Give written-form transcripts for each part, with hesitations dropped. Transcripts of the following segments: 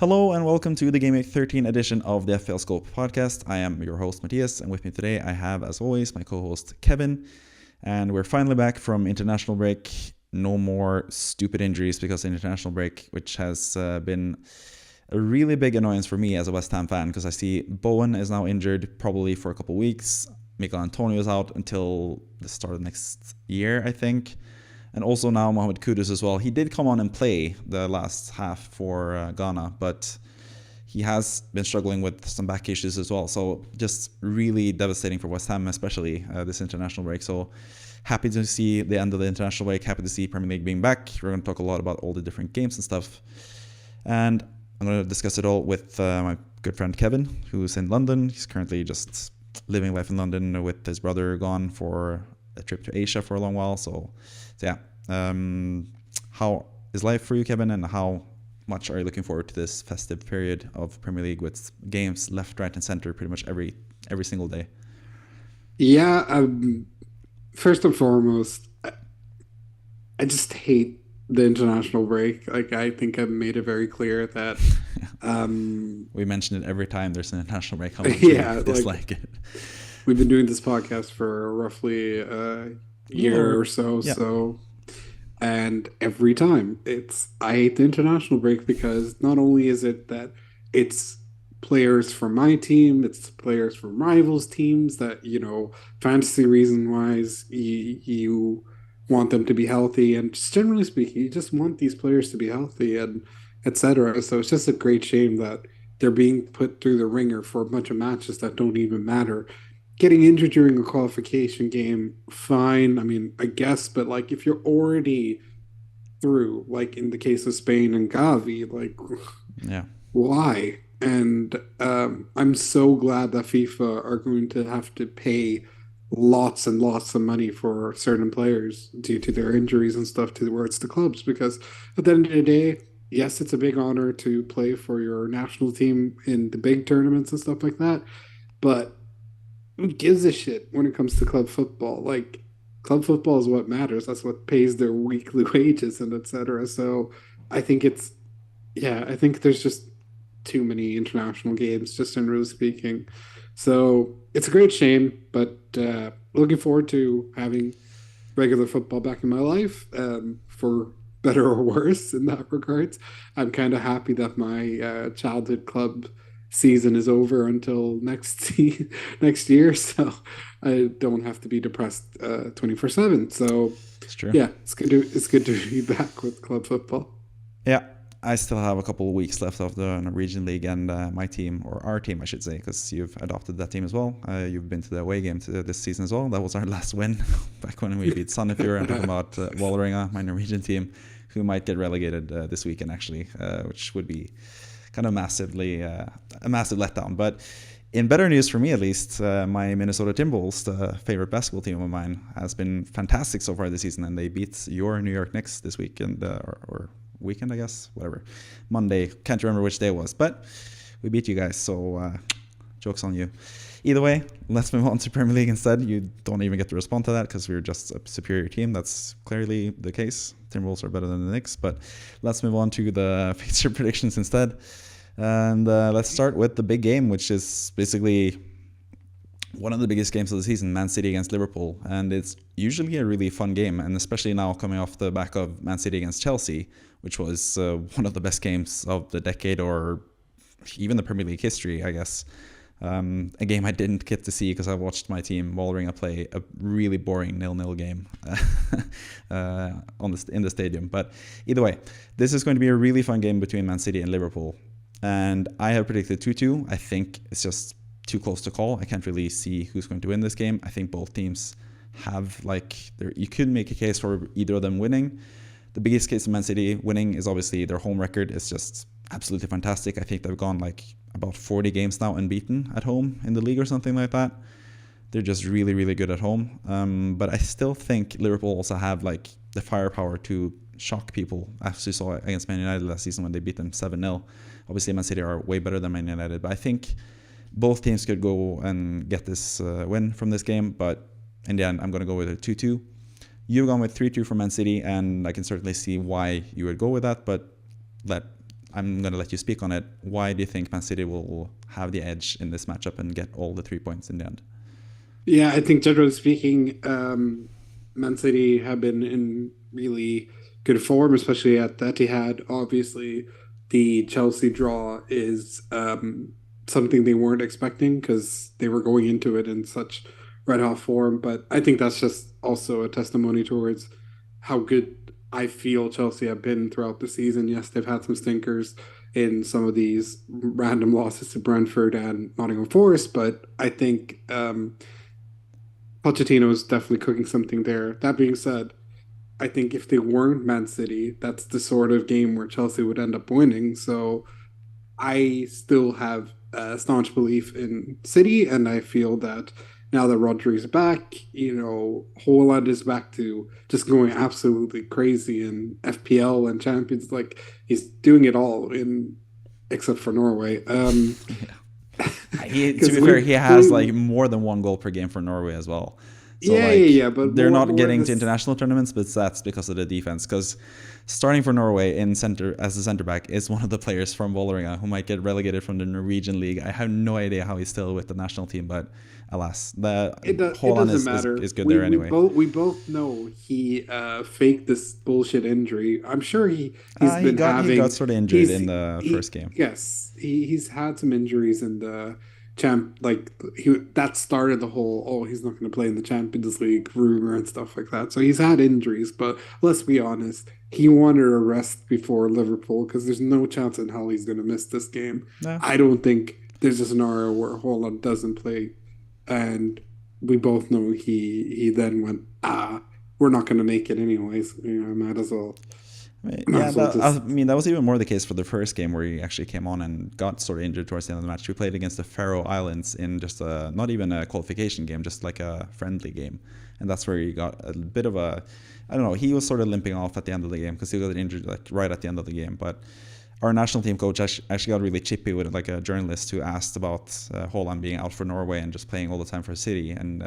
Hello and welcome to the GW13 edition of the FPL Scope podcast. I am your host Matthias, and with me today I have, as always, my co-host Kevin. And we're finally back from international break. No more stupid injuries because of international break, which has been a really big annoyance for me as a West Ham fan, because I see Bowen is now injured probably for a couple of weeks. Mikel Antonio is out until the start of next year, I think. And also now Mohamed Kudus as well. He did come on and play the last half for Ghana, but he has been struggling with some back issues as well. So just really devastating for West Ham, especially this international break. So happy to see the end of the international break. Happy to see Premier League being back. We're going to talk a lot about all the different games and stuff. And I'm going to discuss it all with my good friend Kevin, who's in London. He's currently just living life in London with his brother gone for a trip to Asia for a long while. So yeah, how is life for you, Kevin, and how much are you looking forward to this festive period of Premier League with games left, right, and center pretty much every single day? Yeah, first and foremost, I just hate the international break. Like, I think I've made it very clear that, We mention it every time there's an international break, how much we yeah, like dislike it. we've been doing this podcast for roughly a Yeah, year or so. yeah, And every time I hate the international break because not only is it that it's players from my team, it's players from rivals teams that, fantasy reason wise, you want them to be healthy. And just generally speaking, you just want these players to be healthy and etc. So it's just a great shame that they're being put through the ringer for a bunch of matches that don't even matter. Getting injured during a qualification game, fine. I mean, I guess, but like if you're already through, like in the case of Spain and Gavi, like yeah. why? And I'm so glad that FIFA are going to have to pay lots and lots of money for certain players due to their injuries and stuff towards the clubs. Because at the end of the day, yes, it's a big honor to play for your national team in the big tournaments and stuff like that. But who gives a shit when it comes to club football? Like, club football is what matters. That's what pays their weekly wages and etc. So I think I think there's just too many international games, just generally speaking. So it's a great shame, but looking forward to having regular football back in my life, for better or worse in that regards. I'm kind of happy that my childhood club season is over until next year, so I don't have to be depressed 24/7. So It's true. yeah, it's good to be back with club football. Yeah, I still have a couple of weeks left of the Norwegian League, and my team, or our team, I should say, because you've adopted that team as well. You've been to the away game this season as well. That was our last win back when we beat Sandefjord. I'm talking about Vålerenga, my Norwegian team, who might get relegated this weekend, actually, which would be kind of massively a massive letdown. But in better news for me, at least, my Minnesota Timberwolves, the favorite basketball team of mine, has been fantastic so far this season, and they beat your New York Knicks this weekend, or weekend, I guess, whatever, Monday. Can't remember which day it was, but we beat you guys, so joke's on you. Either way, let's move on to Premier League instead. You don't even get to respond to that because we're just a superior team. That's clearly the case. Timberwolves are better than the Knicks, but let's move on to the fixture predictions instead. And let's start with the big game, which is basically one of the biggest games of the season, Man City against Liverpool. And it's usually a really fun game, and especially now coming off the back of Man City against Chelsea, which was one of the best games of the decade, or even the Premier League history, I guess. A game I didn't get to see because I watched my team Vålerenga play a really boring 0-0 game in the stadium. But either way, this is going to be a really fun game between Man City and Liverpool. And I have predicted 2-2. I think it's just too close to call. I can't really see who's going to win this game. I think both teams have, you could make a case for either of them winning. The biggest case of Man City winning is obviously their home record is just absolutely fantastic. I think they've gone about 40 games now unbeaten at home in the league or something like that. They're just really, really good at home. But I still think Liverpool also have the firepower to shock people, as you saw against Man United last season when they beat them 7-0. Obviously, Man City are way better than Man United, but I think both teams could go and get this win from this game. But in the end, I'm going to go with a 2-2. You've gone with 3-2 for Man City, and I can certainly see why you would go with that, but I'm going to let you speak on it. Why do you think Man City will have the edge in this matchup and get all the 3 points in the end? Yeah, I think generally speaking, Man City have been in really good form, especially at the Etihad. Obviously, the Chelsea draw is something they weren't expecting because they were going into it in such red hot form. But I think that's just also a testimony towards how good I feel Chelsea have been throughout the season. Yes, they've had some stinkers in some of these random losses to Brentford and Nottingham Forest, but I think Pochettino is definitely cooking something there. That being said, I think if they weren't Man City, that's the sort of game where Chelsea would end up winning. So I still have a staunch belief in City, and I feel that now that Rodri's back, Holland is back to just going absolutely crazy in FPL and Champions. Like he's doing it all in except for Norway. To be fair, he has like more than 1 goal per game for Norway as well. So yeah. But they're not getting to international tournaments, but that's because of the defense. Because starting for Norway as a center back is one of the players from Vålerenga who might get relegated from the Norwegian league. I have no idea how he's still with the national team, but alas, Holland is good there anyway. We both know he faked this bullshit injury. I'm sure he got sort of injured in the first game. Yes, he's had some injuries in the that started the whole he's not going to play in the Champions League rumor and stuff like that. So he's had injuries, but let's be honest, he wanted a rest before Liverpool because there's no chance in hell he's going to miss this game. No. I don't think there's a scenario where Holland doesn't play, and we both know he then went we're not going to make it anyways. Might as well. That was even more the case for the first game where he actually came on and got sort of injured towards the end of the match. We played against the Faroe Islands in just not even a qualification game, just like a friendly game. And that's where he got a bit of he was sort of limping off at the end of the game because he got injured like right at the end of the game. But our national team coach actually got really chippy with like a journalist who asked about Holland being out for Norway and just playing all the time for City. And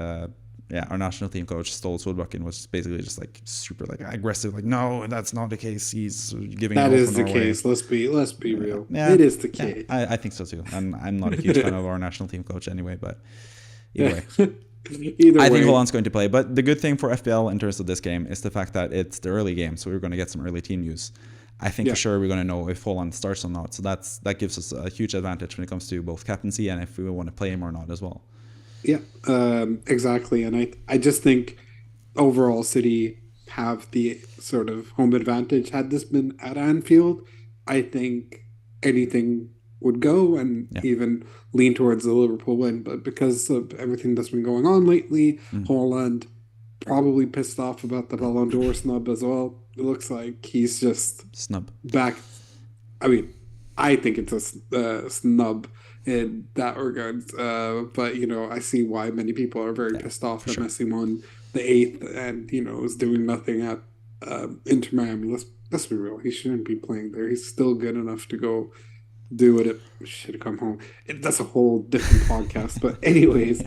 our national team coach Ståle Solbakken was basically just like super like aggressive, like no, that's not the case. He's giving that is the case. Let's be real. It is the case. I think so too, and I'm not a huge fan of our national team coach anyway. But either way, I think Holland's going to play. But the good thing for FPL in terms of this game is the fact that it's the early game, so we're going to get some early team news. I think for sure we're going to know if Holland starts or not. So that gives us a huge advantage when it comes to both captaincy and if we want to play him or not as well. Yeah, exactly. And I just think overall City have the sort of home advantage. Had this been at Anfield, I think anything would go and even lean towards the Liverpool win. But because of everything that's been going on lately, Holland probably pissed off about the Ballon d'Or snub as well. It looks like he's just back. I mean, I think it's a snub in that regard. But, I see why many people are very pissed off that Messi won the 8th and, is doing nothing at Inter Miami. Let's be real. He shouldn't be playing there. He's still good enough to go do it. Should have come home. That's a whole different podcast. But anyways,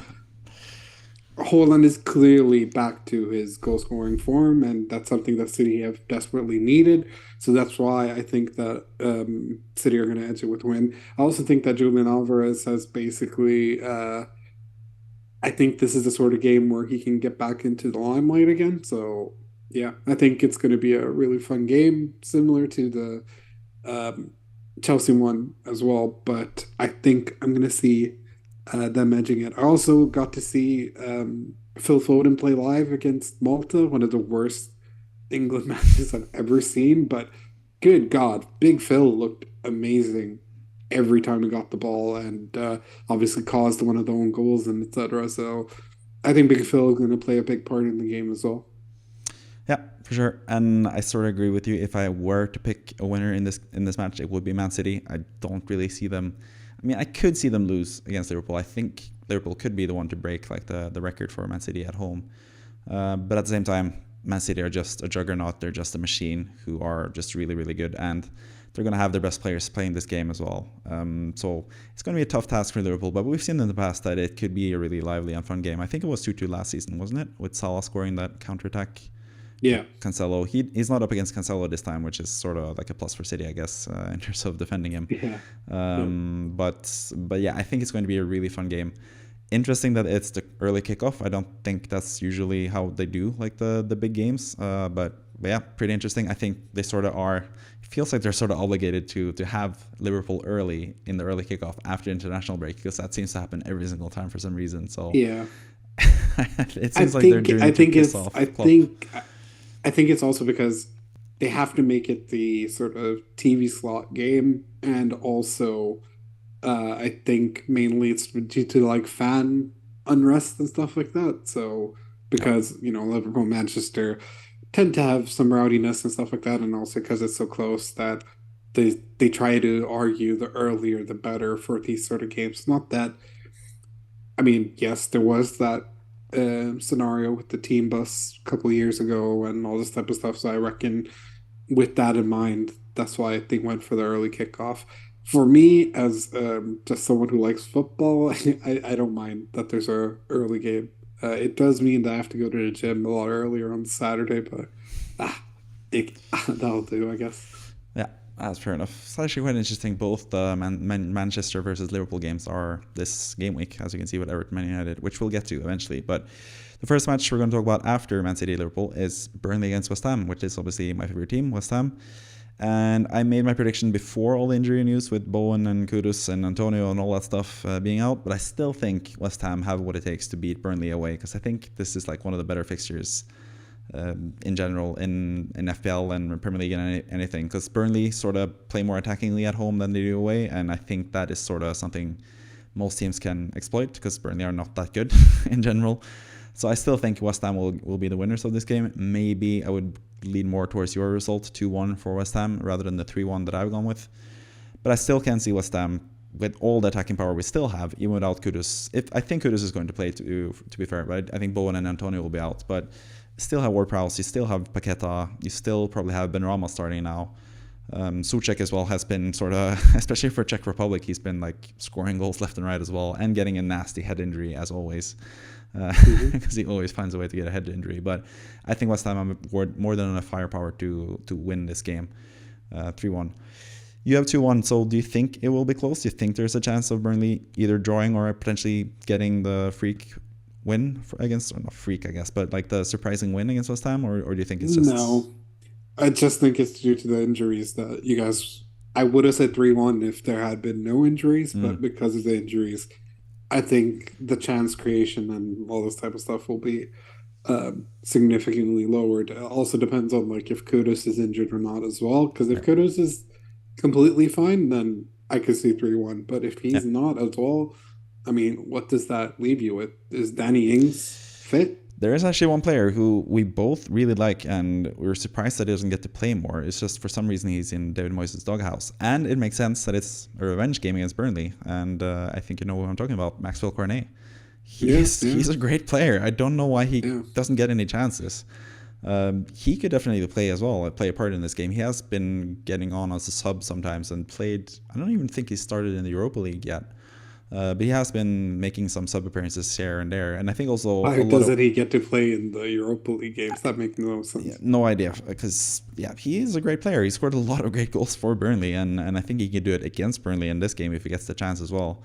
Holland is clearly back to his goal-scoring form, and that's something that City have desperately needed. So that's why I think that City are going to edge it with win. I also think that Julian Alvarez has basically I think this is the sort of game where he can get back into the limelight again. So, yeah, I think it's going to be a really fun game, similar to the Chelsea one as well. But I think I'm going to see them edging it. I also got to see Phil Foden play live against Malta, one of the worst England matches I've ever seen. But good God, Big Phil looked amazing every time he got the ball, and obviously caused one of the own goals and etc. So I think Big Phil is going to play a big part in the game as well. Yeah, for sure. And I sort of agree with you. If I were to pick a winner in this match, it would be Man City. I don't really see them. I mean, I could see them lose against Liverpool. I think Liverpool could be the one to break like the record for Man City at home. But at the same time, Man City are just a juggernaut. They're just a machine who are just really, really good. And they're going to have their best players playing this game as well. So it's going to be a tough task for Liverpool. But we've seen in the past that it could be a really lively and fun game. I think it was 2-2 last season, wasn't it? With Salah scoring that counterattack Yeah. Cancelo, he's not up against Cancelo this time, which is sort of like a plus for City, I guess, in terms of defending him. Yeah. But yeah, I think it's going to be a really fun game. Interesting that it's the early kickoff. I don't think that's usually how they do like the big games. But yeah, pretty interesting. I think they sort of are. It feels like they're sort of obligated to have Liverpool early in the early kickoff after international break, because that seems to happen every single time for some reason. So Yeah. it seems like they're doing it to piss off Klopp. I think it's also because they have to make it the sort of TV slot game, and also I think mainly it's due to like fan unrest and stuff like that. So Yep. because Liverpool, Manchester tend to have some rowdiness and stuff like that, and also because it's so close that they try to argue the earlier the better for these sort of games. Not that, I mean, yes, there was that scenario with the team bus a couple of years ago and all this type of stuff. So I reckon with that in mind, that's why they went for the early kickoff. For me, as just someone who likes football, I don't mind that there's a early game. It does mean that I have to go to the gym a lot earlier on Saturday, but ah, that'll do, I guess. Yeah, that's fair enough. It's actually quite interesting. Both the Manchester versus Liverpool games are this game week, as you can see with Everton Man United, which we'll get to eventually. But the first match we're going to talk about after Man City Liverpool is Burnley against West Ham, which is obviously my favorite team, West Ham. And I made my prediction before all the injury news with Bowen and Kudus and Antonio and all that stuff being out. But I still think West Ham have what it takes to beat Burnley away, because I think this is like one of the better fixtures in general in FPL and Premier League and anything, because Burnley sort of play more attackingly at home than they do away, and I think that is sort of something most teams can exploit, because Burnley are not that good in general. So I still think West Ham will be the winners of this game. Maybe I would lean more towards your result, 2-1 for West Ham, rather than the 3-1 that I've gone with. But I still can see West Ham with all the attacking power we still have, even without Kudus. I think Kudus is going to play, to be fair, but I think Bowen and Antonio will be out. But still have Ward-Prowse, you still have Paqueta, you still probably have Benrahma starting now. Souček as well has been sort of, especially for Czech Republic, he's been like scoring goals left and right as well, and getting a nasty head injury as always, because he always finds a way to get a head injury. But I think West Ham have more than enough firepower to win this game, 3-1. You have 2-1, so do you think it will be close? Do you think there's a chance of Burnley either drawing or potentially getting the freak win against, or not freak, I guess, but like the surprising win against West Ham, or do you think it's just... No, I just think it's due to the injuries that you guys. I would have said 3-1 if there had been no injuries, but because of the injuries, I think the chance creation and all this type of stuff will be significantly lowered. It also depends on like if Kudus is injured or not as well. Because if Kudus is completely fine, then I could see 3-1. But if he's not as well, I mean, what does that leave you with? Is Danny Ings fit? There is actually one player who we both really like, and we were surprised that he doesn't get to play more. It's just for some reason he's in David Moyes' doghouse. And it makes sense that it's a revenge game against Burnley. And I think you know what I'm talking about, Maxwell Cornet. He's a great player. I don't know why he doesn't get any chances. He could definitely play as well, play a part in this game. He has been getting on as a sub sometimes and played. I don't even think he started in the Europa League yet. But he has been making some sub appearances here and there, and I think also why doesn't he get to play in the Europa League games? That makes no sense. Yeah, no idea, because he is a great player. He scored a lot of great goals for Burnley, and I think he could do it against Burnley in this game if he gets the chance as well.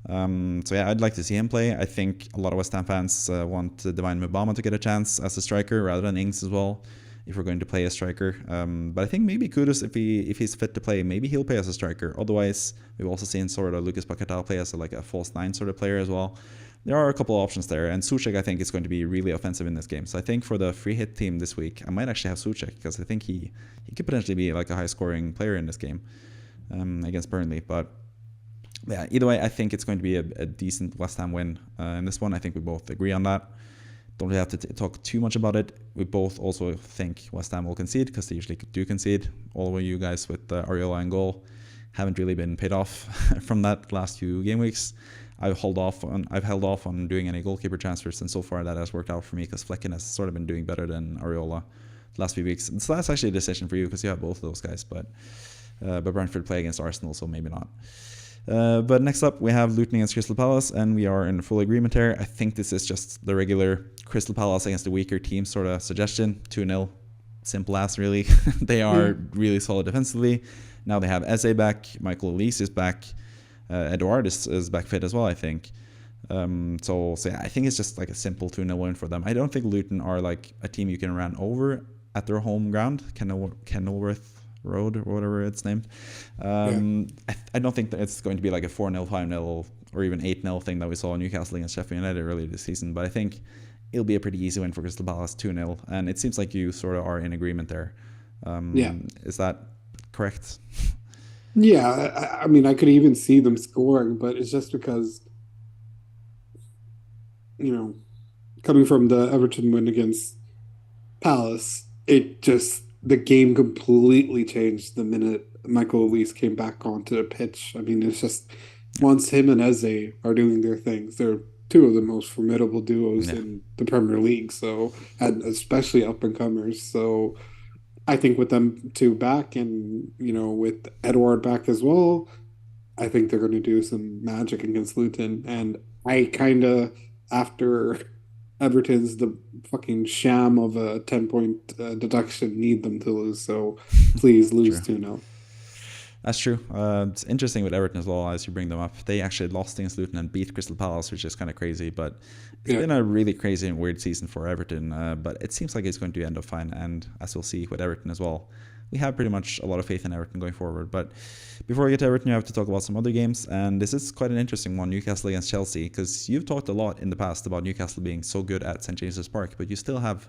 So yeah, I'd like to see him play. I think a lot of West Ham fans want Divine Mitoma to get a chance as a striker rather than Ings as well, if we're going to play a striker. But I think maybe Kudus, if he's fit to play, maybe he'll play as a striker. Otherwise, we've also seen sort of Lucas Paqueta play as a false nine sort of player as well. There are a couple of options there, and Souček I think is going to be really offensive in this game. So I think for the free hit team this week, I might actually have Souček, because I think he could potentially be like a high scoring player in this game against Burnley. But yeah, either way, I think it's going to be a decent West Ham win in this one. I think we both agree on that. Don't really have to talk too much about it. We both also think West Ham will concede, because they usually do concede. All of you guys with Areola and goal haven't really been paid off from that last few game weeks. I've held off on doing any goalkeeper transfers, and so far that has worked out for me, because Flecken has sort of been doing better than Areola the last few weeks. And so that's actually a decision for you, because you have both of those guys. But Brentford play against Arsenal, so maybe not. But next up, we have Luton against Crystal Palace, and we are in full agreement here. I think this is just the regular Crystal Palace against the weaker team sort of suggestion. 2-0. Simple as, really. They are really solid defensively. Now they have Eze back. Michael Elise is back. Edouard is back fit as well, I think. So yeah, I think it's just like a simple 2-0 win for them. I don't think Luton are like a team you can run over at their home ground, Kenilworth Road or whatever it's named. I don't think that it's going to be like a 4-0, 5-0 or even 8-0 thing that we saw in Newcastle against Sheffield United earlier this season, but I think it'll be a pretty easy win for Crystal Palace, 2-0, and it seems like you sort of are in agreement there. Is that correct? Yeah, I mean, I could even see them scoring, but it's just because, coming from the Everton win against Palace, the game completely changed the minute Michael Elise came back onto the pitch. I mean, it's just once him and Eze are doing their things, they're two of the most formidable duos in the Premier League. So, and especially up and comers. So, I think with them two back and with Edouard back as well, I think they're going to do some magic against Luton. And I kind of after Everton's the fucking sham of a 10-point deduction need them to lose. So please lose 2-0. That's true. It's interesting with Everton as well, as you bring them up. They actually lost against Luton and beat Crystal Palace, which is kind of crazy. But it's been a really crazy and weird season for Everton. But it seems like it's going to end up fine. And as we'll see with Everton as well, we have pretty much a lot of faith in Everton going forward. But before we get to Everton, you have to talk about some other games. And this is quite an interesting one, Newcastle against Chelsea. Because you've talked a lot in the past about Newcastle being so good at St. James's Park. But you still have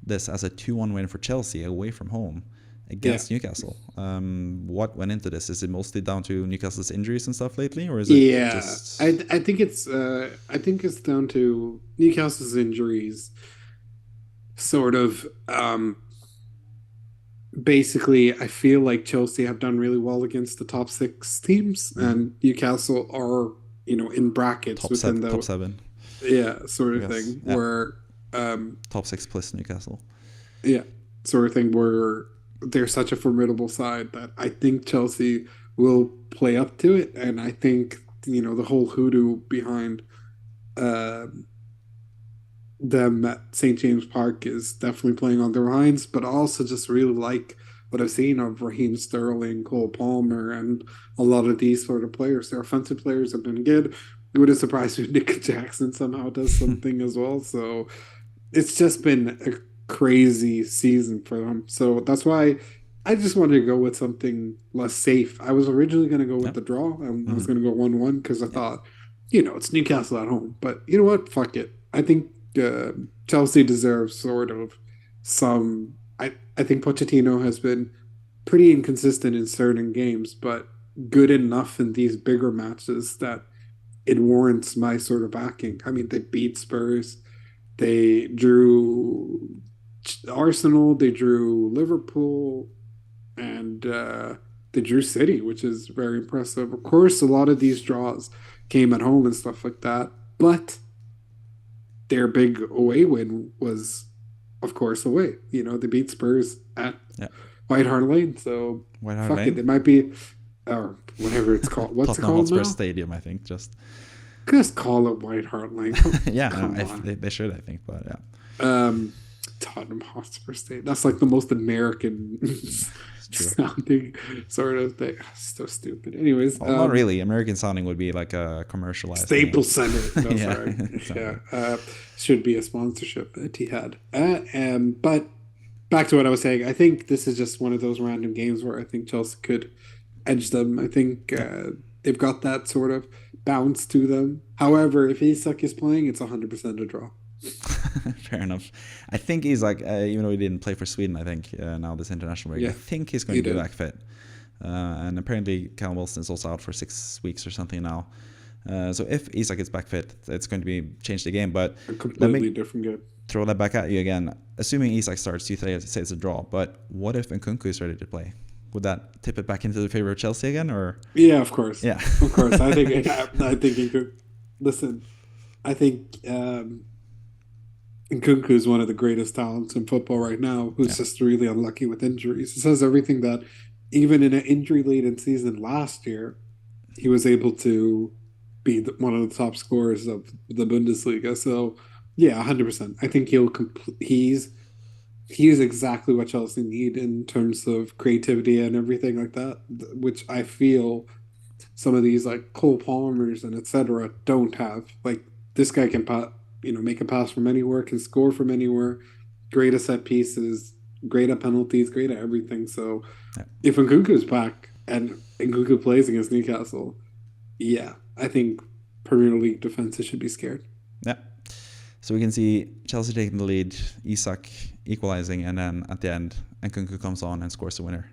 this as a 2-1 win for Chelsea away from home against Newcastle. What went into this? Is it mostly down to Newcastle's injuries and stuff lately, or is it just... I think it's down to Newcastle's injuries. Sort of basically, I feel like Chelsea have done really well against the top 6 teams, and Newcastle are in brackets within the top 7. Yeah, sort of thing where top 6 plus Newcastle. Yeah, sort of thing where they're such a formidable side that I think Chelsea will play up to it, and I think the whole hoodoo behind them at St. James Park is definitely playing on their minds. But I also just really like what I've seen of Raheem Sterling, Cole Palmer, and a lot of these sort of players. Their offensive players have been good. It wouldn't surprise me if Nick Jackson somehow does something as well. So it's just been a crazy season for them. So that's why I just wanted to go with something less safe. I was originally going to go with the draw. I was going to go 1-1 because I thought, it's Newcastle at home. But you know what? Fuck it. I think Chelsea deserves sort of some... I think Pochettino has been pretty inconsistent in certain games, but good enough in these bigger matches that it warrants my sort of backing. I mean, they beat Spurs. They drew Arsenal, they drew Liverpool, and they drew City, which is very impressive. Of course, a lot of these draws came at home and stuff like that, but their big away win was, of course, away. They beat Spurs at White Hart Lane, so fuck it. It might be, or whatever it's called. What's it called now? Stadium, I think. Just call it White Hart Lane. They should, I think, but yeah. Tottenham Hotspur Stadium. That's like the most American sounding sort of thing. So stupid. Anyways, not really. American sounding would be like a commercialized Staples Center. No, sorry. Should be a sponsorship that he had. But back to what I was saying. I think this is just one of those random games where I think Chelsea could edge them. I think they've got that sort of bounce to them. However, if Isak is playing, it's 100% a draw. Fair enough. I think he's like, even though he didn't play for Sweden, I think now this international break, I think he's going to be back fit. And apparently Callum Wilson is also out for 6 weeks or something now. So if Isak is back fit, it's going to be change the game. But a completely different game. Throw that back at you again. Assuming Isak starts, you say it's a draw. But what if Nkunku is ready to play? Would that tip it back into the favor of Chelsea again, or? Yeah, of course. Yeah, of course. I think he could. Listen, I think Nkunku is one of the greatest talents in football right now, who's just really unlucky with injuries. It says everything that even in an injury-laden season last year, he was able to be one of the top scorers of the Bundesliga. So yeah, 100%. I think he's exactly what Chelsea need in terms of creativity and everything like that, which I feel some of these like Cole Palmers and etc. don't have. Like this guy can make a pass from anywhere, can score from anywhere, great at set pieces, great at penalties, great at everything. So Yeah. if Nkunku's back and Nkunku plays against Newcastle, yeah, I think Premier League defenses should be scared. Yeah. So we can see Chelsea taking the lead, Isak equalizing, and then at the end, Nkunku comes on and scores the winner.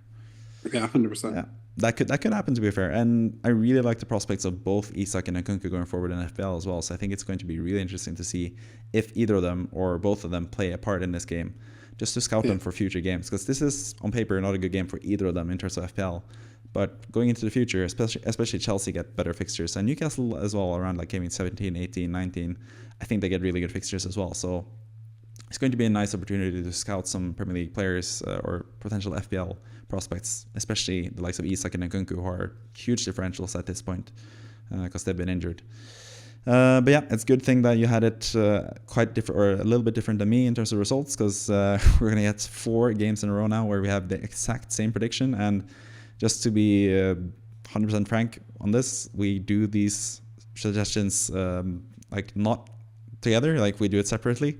Yeah, 100%. Yeah, that could happen, to be fair. And I really like the prospects of both Isak and Nkunku going forward in FPL as well. So I think it's going to be really interesting to see if either of them or both of them play a part in this game, just to scout them for future games. Because this is on paper not a good game for either of them in terms of FPL. But going into the future, especially Chelsea get better fixtures, and Newcastle as well around like gaming 17, 18, 19. I think they get really good fixtures as well. So it's going to be a nice opportunity to scout some Premier League players or potential FPL prospects, especially the likes of Isak and Nkunku, who are huge differentials at this point because they've been injured. But yeah, it's a good thing that you had it quite different, or a little bit different than me in terms of results, because we're going to get 4 games in a row now where we have the exact same prediction. And just to be 100% frank on this, we do these suggestions like not together, like we do it separately.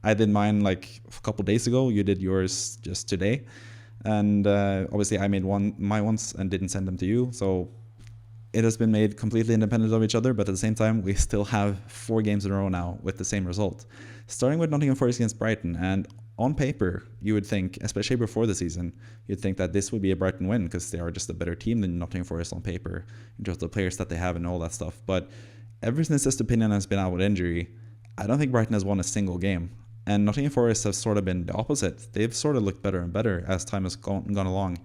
I did mine like a couple days ago. You did yours just today. And obviously I made my ones and didn't send them to you. So it has been made completely independent of each other, but at the same time, we still have 4 games in a row now with the same result. Starting with Nottingham Forest against Brighton, and on paper, you would think, especially before the season, you'd think that this would be a Brighton win because they are just a better team than Nottingham Forest on paper, in terms of the players that they have and all that stuff. But ever since Estepinian has been out with injury, I don't think Brighton has won a single game. And Nottingham Forest have sort of been the opposite. They've sort of looked better and better as time has gone along.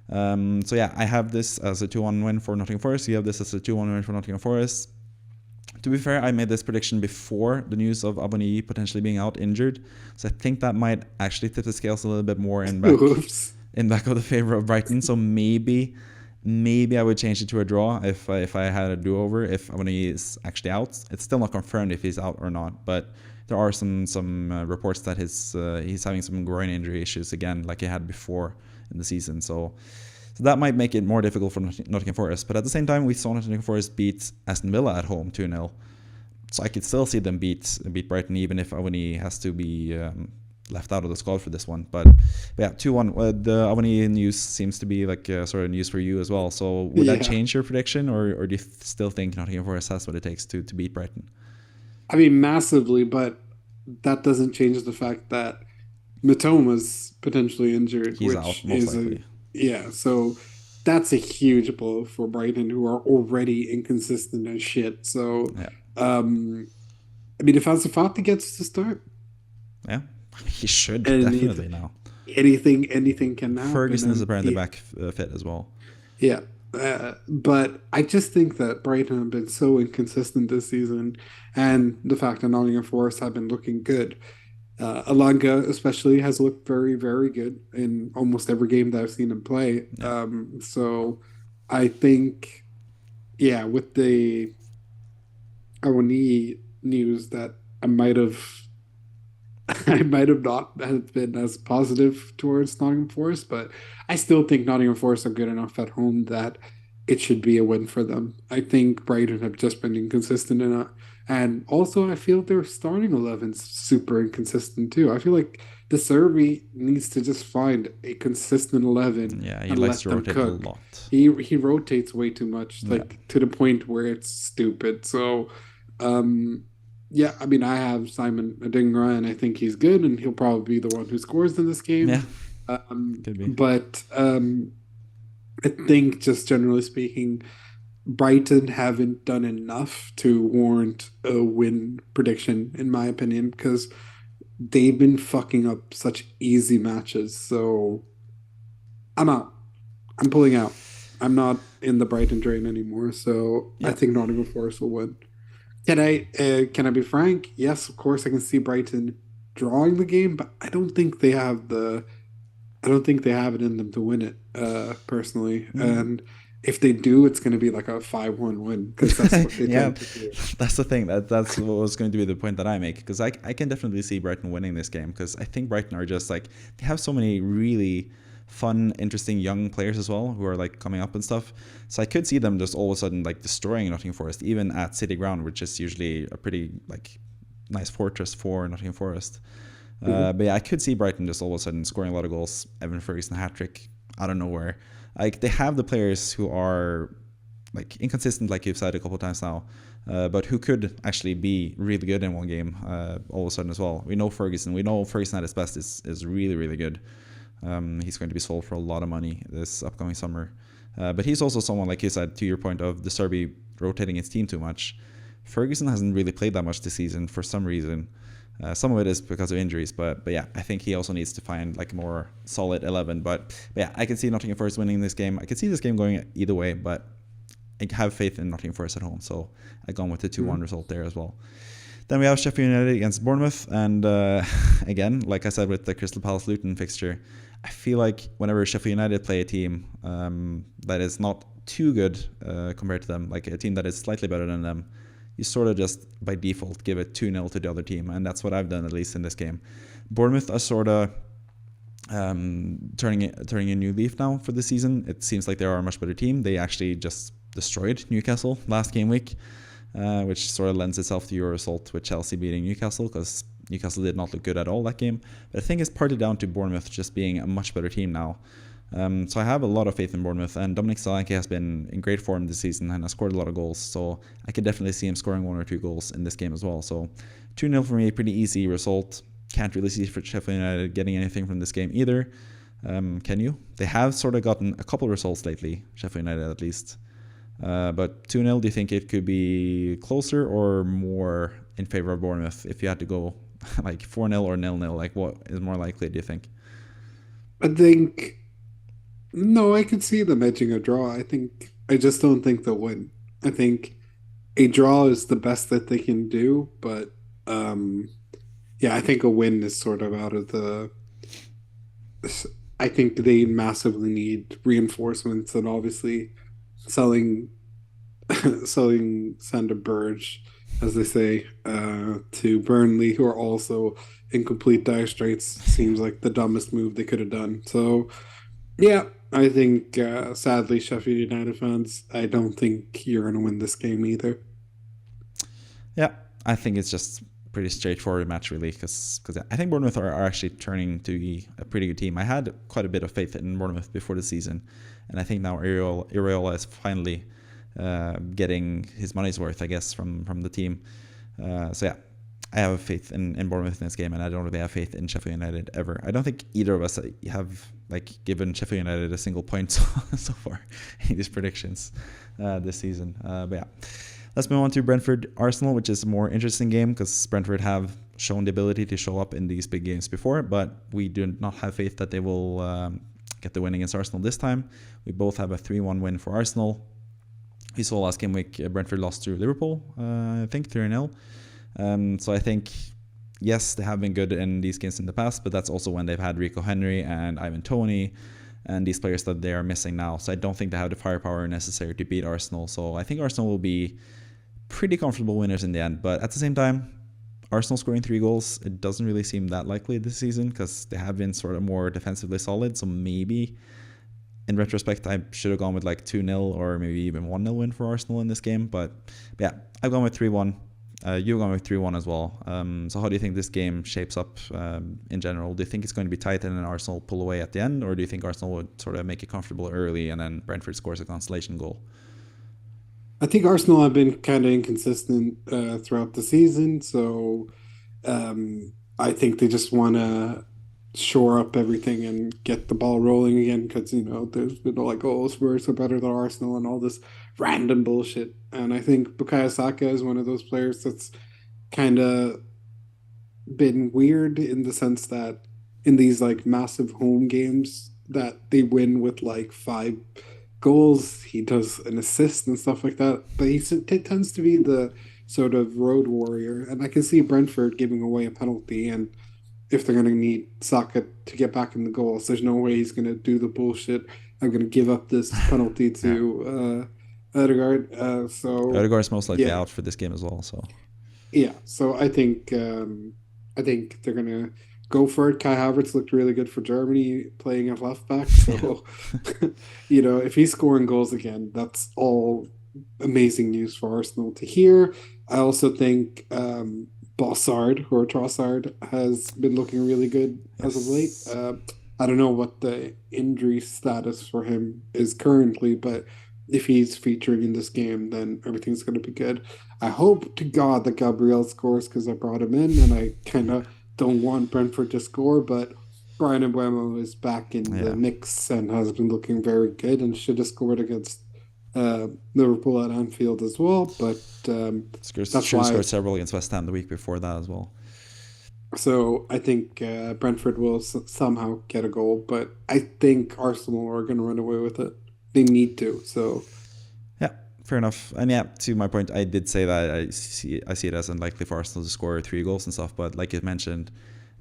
So yeah, I have this as a 2-1 win for Nottingham Forest. You have this as a 2-1 win for Nottingham Forest. To be fair, I made this prediction before the news of Aboni potentially being out injured. So I think that might actually tip the scales a little bit more in back of the favor of Brighton. So maybe I would change it to a draw if I had a do-over if Aboni is actually out. It's still not confirmed if he's out or not, but there are some reports that he's having some groin injury issues again, like he had before in the season. So that might make it more difficult for Nottingham Forest. But at the same time, we saw Nottingham Forest beat Aston Villa at home 2-0. So I could still see them beat Brighton, even if Awani has to be left out of the squad for this one. But yeah, 2-1. The Awani news seems to be like sort of news for you as well. So would that change your prediction, or do you still think Nottingham Forest has what it takes to beat Brighton? I mean, massively, but that doesn't change the fact that Mitoma's potentially injured, He's out, which most is likely. yeah, so that's a huge blow for Brighton, who are already inconsistent as shit. So, Yeah. I mean, if Azafati gets to start, Yeah. He should and definitely now. anything can happen. Ferguson is And apparently back fit as well. yeah, but I just think that Brighton have been so inconsistent this season, and the fact that Nottingham Forest have been looking good. Alanga especially has looked very, very good in almost every game that I've seen him play. Yeah. So I think, yeah, with the Awani news that I might have I might have not have been as positive towards Nottingham Forest, but I still think Nottingham Forest are good enough at home that it should be a win for them. I think Brighton have just been inconsistent enough. And also, I feel their starting 11's super inconsistent too. I feel like the Serbi needs to just find a consistent 11 Yeah, he and likes let to them rotate cook. a lot. He rotates way too much, Yeah. like to the point where it's stupid. So, um, yeah, I mean, I have Simon Adingra, and I think he's good, and he'll probably be the one who scores in this game. Yeah, could be. But I think, just generally speaking, Brighton haven't done enough to warrant a win prediction, in my opinion, because they've been fucking up such easy matches. So I'm out. I'm pulling out. I'm not in the Brighton train anymore. So I Yeah. think Nottingham Forest will win. Can I be frank? Yes, of course I can see Brighton drawing the game, but I don't think they have it in them to win it, personally. Mm. And if they do, it's going to be like a 5-1 win because that's what they Yeah, tend to do. that's the thing. That's what was going to be the point that I make because I can definitely see Brighton winning this game because I think Brighton are just like they have so many really fun, interesting young players as well who are like coming up and stuff. So I could see them just all of a sudden like destroying Nottingham Forest, even at City Ground, which is usually a pretty like nice fortress for Nottingham Forest. Mhm. But yeah, I could see Brighton just all of a sudden scoring a lot of goals. Evan Ferguson hat trick out of nowhere. Like they have the players who are like inconsistent, like you've said a couple of times now, but who could actually be really good in one game all of a sudden as well. We know Ferguson. We know Ferguson at his best is really really good. He's going to be sold for a lot of money this upcoming summer. But he's also someone, like you said, to your point of the Serbi rotating his team too much. Ferguson hasn't really played that much this season for some reason. Some of it is because of injuries, but yeah, I think he also needs to find like a more solid 11. But yeah, I can see Nottingham Forest winning this game. I can see this game going either way, but I have faith in Nottingham Forest at home, so I gone with the 2-1 Mhm. result there as well. Then we have Sheffield United against Bournemouth, and again, like I said with the Crystal Palace Luton fixture, I feel like whenever Sheffield United play a team that is not too good compared to them, like a team that is slightly better than them, you sort of just by default give it 2-0 to the other team, and that's what I've done at least in this game. Bournemouth are sort of turning a new leaf now for the season. It seems like they are a much better team. They actually just destroyed Newcastle last game week, which sort of lends itself to your result with Chelsea beating Newcastle because Newcastle did not look good at all that game. But I think it's partly down to Bournemouth just being a much better team now. So I have a lot of faith in Bournemouth, and Dominic Solanke has been in great form this season and has scored a lot of goals. So I could definitely see him scoring 1 or 2 goals in this game as well. So 2-0 for me, pretty easy result. Can't really see for Sheffield United getting anything from this game either. Can you? They have sort of gotten a couple of results lately, Sheffield United at least. But 2-0, do you think it could be closer or more in favor of Bournemouth if you had to go like 4-0 or 0-0? Like what is more likely, do you think? I think no, I could see them edging a draw. I just don't think they'll win. I think a draw is the best that they can do, but um yeah, I think a win is sort of out of the I think they massively need reinforcements and obviously selling selling Sander Burge, as they say, to Burnley, who are also in complete dire straits, seems like the dumbest move they could have done. So, yeah, I think sadly, Sheffield United fans, I don't think you're going to win this game either. Yeah, I think it's just pretty straightforward match really because I think Bournemouth are actually turning to be a pretty good team. I had quite a bit of faith in Bournemouth before the season, and I think now Areola is finally getting his money's worth, I guess, from the team. So yeah, I have faith in Bournemouth in this game, and I don't really have faith in Sheffield United ever. I don't think either of us have like given Sheffield United a single point so far in these predictions this season. But yeah, let's move on to Brentford Arsenal, which is a more interesting game because Brentford have shown the ability to show up in these big games before, but we do not have faith that they will get the win against Arsenal this time. We both have a 3-1 win for Arsenal. We saw last game week Brentford lost to Liverpool, I think 3-0. So I think, yes, they have been good in these games in the past, but that's also when they've had Rico Henry and Ivan Toney and these players that they are missing now. So I don't think they have the firepower necessary to beat Arsenal. So I think Arsenal will be pretty comfortable winners in the end. But at the same time, Arsenal scoring 3 goals, it doesn't really seem that likely this season because they have been sort of more defensively solid. So maybe in retrospect, I should have gone with like 2-0 or maybe even 1-0 win for Arsenal in this game. But yeah, I've gone with 3-1. You've gone with 3-1 as well. So how do you think this game shapes up in general? Do you think it's going to be tight and then Arsenal pull away at the end? Or do you think Arsenal would sort of make it comfortable early and then Brentford scores a consolation goal? I think Arsenal have been kind of inconsistent throughout the season, so I think they just want to shore up everything and get the ball rolling again because there's been like Spurs are better than Arsenal and all this random bullshit. And I think Bukayo Saka is one of those players that's kind of been weird in the sense that in these like massive home games that they win with like 5 goals, he does an assist and stuff like that. But he tends to be the sort of road warrior, and I can see Brentford giving away a penalty. And if they're going to need Saka to get back in the goals, there's no way he's going to do the bullshit I'm going to give up this penalty Yeah. to Odegaard. Odegaard's most likely Yeah, out for this game as well. So yeah. So I think they're gonna go for it. Kai Havertz looked really good for Germany playing at left back. yeah, So if he's scoring goals again, that's all amazing news for Arsenal to hear. I also think Bossard or Trossard has been looking really good as of late. yes, I don't know what the injury status for him is currently, but if he's featuring in this game, then everything's going to be good. I hope to God that Gabriel scores because I brought him in and I kind of don't want Brentford to score, but Brian Embuemo is back in the yeah. mix and has been looking very good and should have scored against Liverpool at Anfield as well. But that's Should have why. scored several against West Ham the week before that as well. So I think Brentford will somehow get a goal, but I think Arsenal are going to run away with it. They need to. So Yeah, fair enough. And yeah, to my point, I did say that I see it as unlikely for Arsenal to score 3 goals and stuff. But like you mentioned,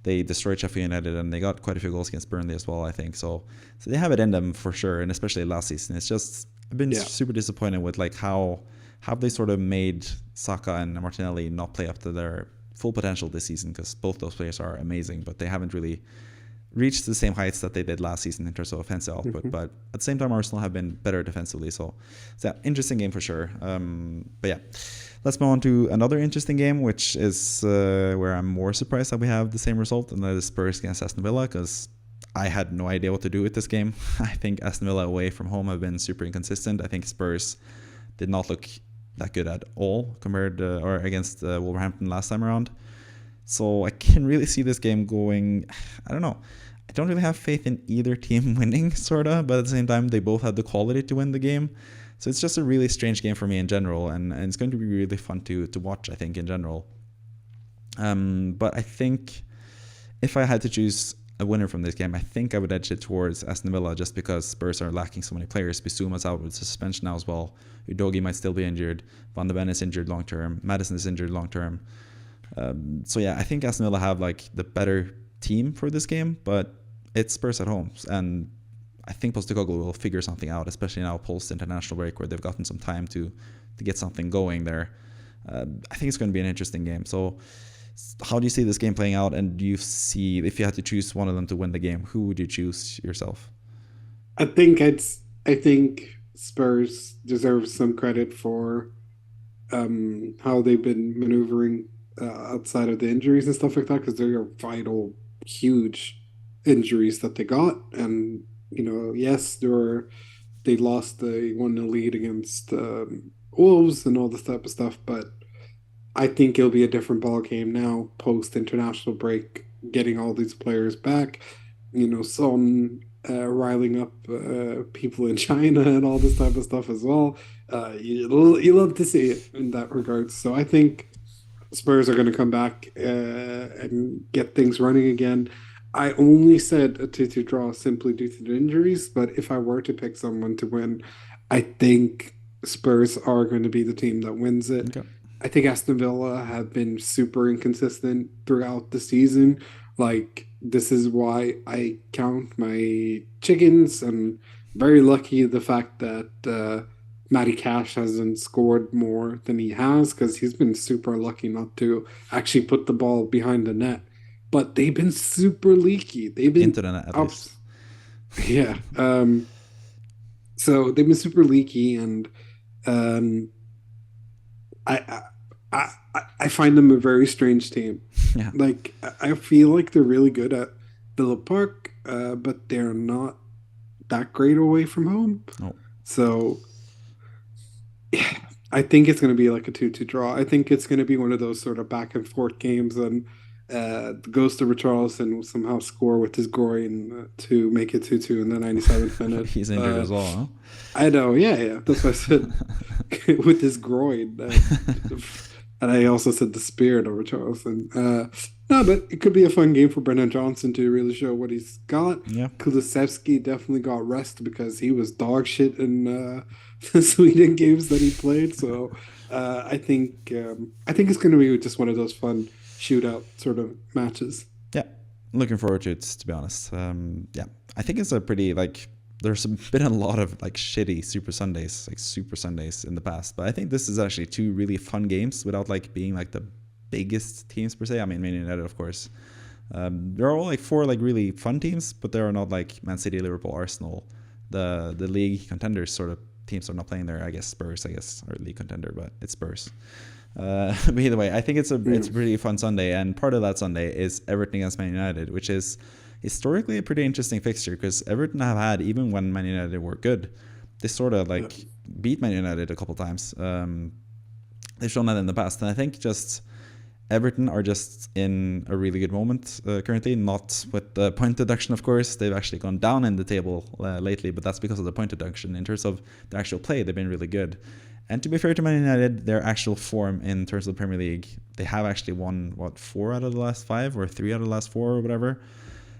they destroyed Sheffield United and they got quite a few goals against Burnley as well, I think. So they have it in them for sure, and especially last season. It's just I've been yeah. super disappointed with like how have they sort of made Saka and Martinelli not play up to their full potential this season, because both those players are amazing, but they haven't really reached the same heights that they did last season in terms of offensive output. Mhm. But at the same time, Arsenal have been better defensively. So yeah, interesting game for sure. But yeah, let's move on to another interesting game, which is where I'm more surprised that we have the same result, and that is Spurs against Aston Villa, because I had no idea what to do with this game. I think Aston Villa away from home have been super inconsistent. I think Spurs did not look that good at all compared or against Wolverhampton last time around. So I can really see this game going, I don't know. I don't really have faith in either team winning, sort of, but at the same time, they both have the quality to win the game. So it's just a really strange game for me in general, and it's going to be really fun to watch, I think, in general. But I think if I had to choose a winner from this game, I think I would edge it towards Aston Villa, just because Spurs are lacking so many players. Bissouma's out with suspension now as well. Udogi might still be injured. Van de Ven is injured long term. Madison is injured long term. So yeah, I think Aston Villa have like the better team for this game, but it's Spurs at home, and I think Postecoglou will figure something out, especially now post international break where they've gotten some time to get something going there. I think it's going to be an interesting game. So how do you see this game playing out, and do you see, if you had to choose one of them to win the game, who would you choose yourself? I think Spurs deserve some credit for how they've been maneuvering outside of the injuries and stuff like that because they are vital, huge injuries that they got. And yes, they lost the 1-0 lead against Wolves and all this type of stuff, but I think it'll be a different ball game now post international break, getting all these players back. Son riling up people in China and all this type of stuff as well. You love to see it in that regard. So I think Spurs are going to come back and get things running again. I only said a 2-2 draw simply due to the injuries, but if I were to pick someone to win, I think Spurs are going to be the team that wins it. Okay. I think Aston Villa have been super inconsistent throughout the season. Like, this is why I count my chickens and very lucky the fact that Matty Cash hasn't scored more than he has because he's been super lucky not to actually put the ball behind the net. But they've been super leaky. They've been Into the net at up, least. yeah. So they've been super leaky, and um, I, I find them a very strange team. Yeah. Like I feel like they're really good at Villa Park, but they're not that great away from home. No. So yeah, I think it's going to be like a 2-2 draw. I think it's going to be one of those sort of back and forth games, and goes to Richarlison will somehow score with his groin to make it 2-2 in the 97th minute. He's injured as well, I know, yeah, yeah. That's what I said with his groin. And I also said the spirit over Charleston. No, but it could be a fun game for Brennan Johnson to really show what he's got. huh? Yeah. Kulusevski definitely got rest because he was dog shit in the Sweden games that he played. So I think it's going to be just one of those fun shootout sort of matches. Yeah, looking forward to it, to be honest. Yeah, I think it's a pretty like there's been a lot of like shitty Super Sundays in the past, but I think this is actually two really fun games without like being like the biggest teams per se. I mean, Man United, of course. There are all like four like really fun teams, but there are not like Man City, Liverpool, Arsenal, the league contenders sort of teams are not playing there. I guess Spurs, are league contender, but it's Spurs. But either way, I think it's a pretty fun Sunday, and part of that Sunday is Everton against Man United, which is historically a pretty interesting fixture because Everton have had, even when Man United were good, they sort of like beat Man United a couple times. They've shown that in the past, and I think just Everton are just in a really good moment currently, not with the point deduction, of course. They've actually gone down in the table lately, but that's because of the point deduction. In terms of the actual play, they've been really good. And to be fair to Man United, their actual form in terms of the Premier League, they have actually won, 4 out of the last 5 or 3 out of the last 4 or whatever.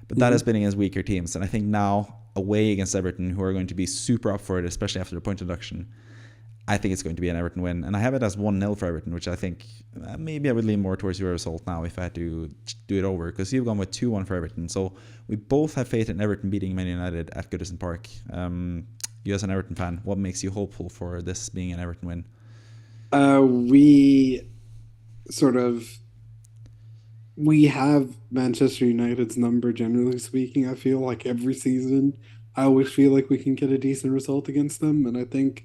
But that has been against weaker teams. And I think now, away against Everton, who are going to be super up for it, especially after the point deduction, I think it's going to be an Everton win. And I have it as 1-0 for Everton, which I think maybe I would lean more towards your result now if I had to do it over, because you've gone with 2-1 for Everton. So we both have faith in Everton beating Man United at Goodison Park. You as an Everton fan, what makes you hopeful for this being an Everton win? We have Manchester United's number, generally speaking. I feel like every season, I always feel like we can get a decent result against them. And I think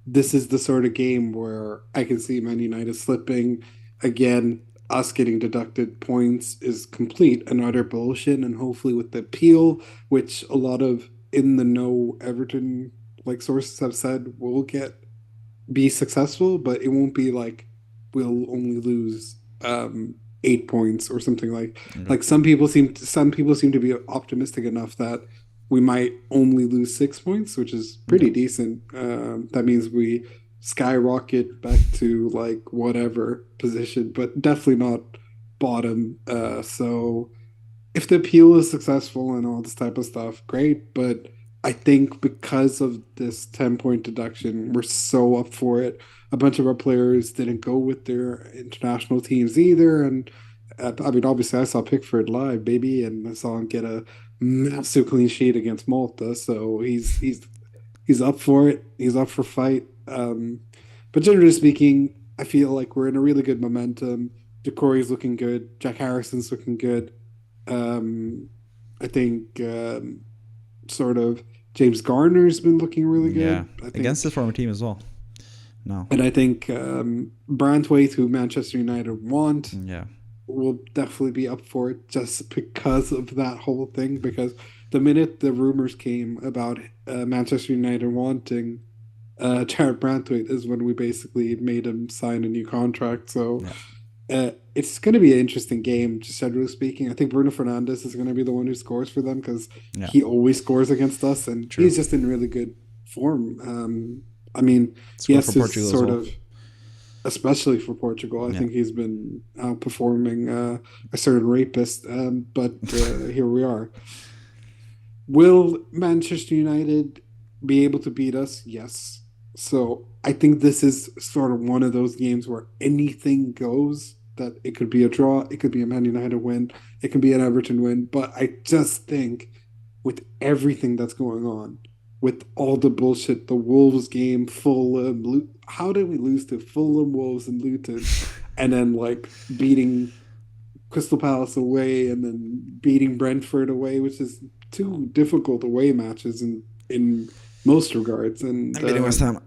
this is the sort of game where I can see Man United slipping. Again, us getting deducted points is complete and utter bullshit. And hopefully with the appeal, which a lot of in the know Everton like sources have said will be successful, but it won't be like we'll only lose 8 points or something like some people seem to be optimistic enough that we might only lose 6 points, which is pretty decent. That means we skyrocket back to like whatever position, but definitely not bottom. So if the appeal is successful and all this type of stuff, great. But I think because of this 10-point deduction, we're so up for it. A bunch of our players didn't go with their international teams either. And I mean, obviously, I saw Pickford live, baby, and I saw him get a massive clean sheet against Malta. So he's up for it. He's up for fight. But generally speaking, I feel like we're in a really good momentum. Decore's looking good. Jack Harrison's looking good. I think sort of James Garner's been looking really good. Yeah, I think, against his former team as well. No. And I think Brantwaite, who Manchester United want, will definitely be up for it just because of that whole thing. Because the minute the rumors came about Manchester United wanting Jared Brantwaite is when we basically made him sign a new contract. So it's going to be an interesting game, just generally speaking. I think Bruno Fernandes is going to be the one who scores for them because he always scores against us, and he's just in really good form. I mean, yes, it's sort of, especially for Portugal. I think he's been outperforming a certain rapist, but here we are. Will Manchester United be able to beat us? Yes. So I think this is sort of one of those games where anything goes. That it could be a draw, it could be a Man United win, it could be an Everton win. But I just think with everything that's going on, with all the bullshit, the Wolves game, Fulham, how did we lose to Fulham, Wolves, and Luton? And then like beating Crystal Palace away and then beating Brentford away, which is 2 difficult away matches in most regards. And beating West Ham.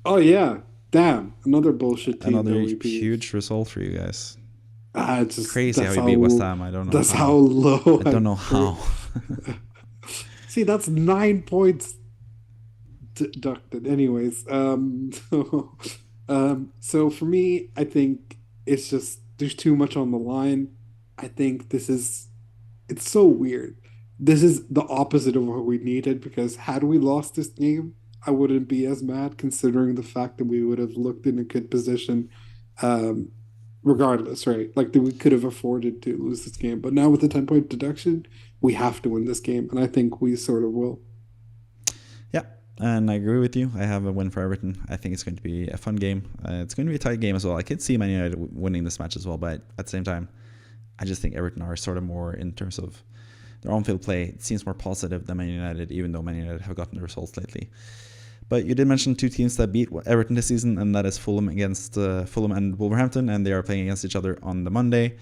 Oh yeah. Damn, another bullshit team. Another huge result for you guys. It's just crazy how you beat West Ham. I don't know. That's how low. I don't know how. See, that's 9 points deducted. Anyways, so for me, I think it's just there's too much on the line. I think it's so weird. This is the opposite of what we needed because had we lost this game, I wouldn't be as mad considering the fact that we would have looked in a good position regardless, right? Like we could have afforded to lose this game. But now with the 10-point deduction, we have to win this game. And I think we sort of will. Yeah, and I agree with you. I have a win for Everton. I think it's going to be a fun game. It's going to be a tight game as well. I could see Man United winning this match as well. But at the same time, I just think Everton are sort of more in terms of their on-field play, it seems more positive than Man United, even though Man United have gotten the results lately. But you did mention two teams that beat Everton this season, and that is Fulham against Fulham and Wolverhampton, and they are playing against each other on the Monday.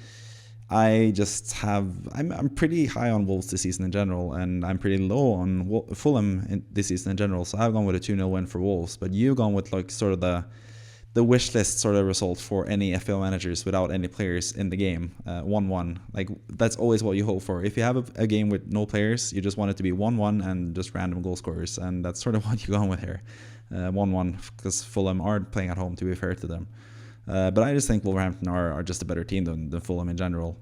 I'm pretty high on Wolves this season in general, and I'm pretty low on Fulham this season in general. So I've gone with a 2-0 win for Wolves, but you've gone with like sort of the wish list sort of result for any FPL managers without any players in the game, 1-1. Like that's always what you hope for. If you have a game with no players, you just want it to be 1-1 and just random goal scorers, and that's sort of what you're going with here, 1-1, because Fulham are playing at home, to be fair to them. But I just think Wolverhampton are just a better team than Fulham in general.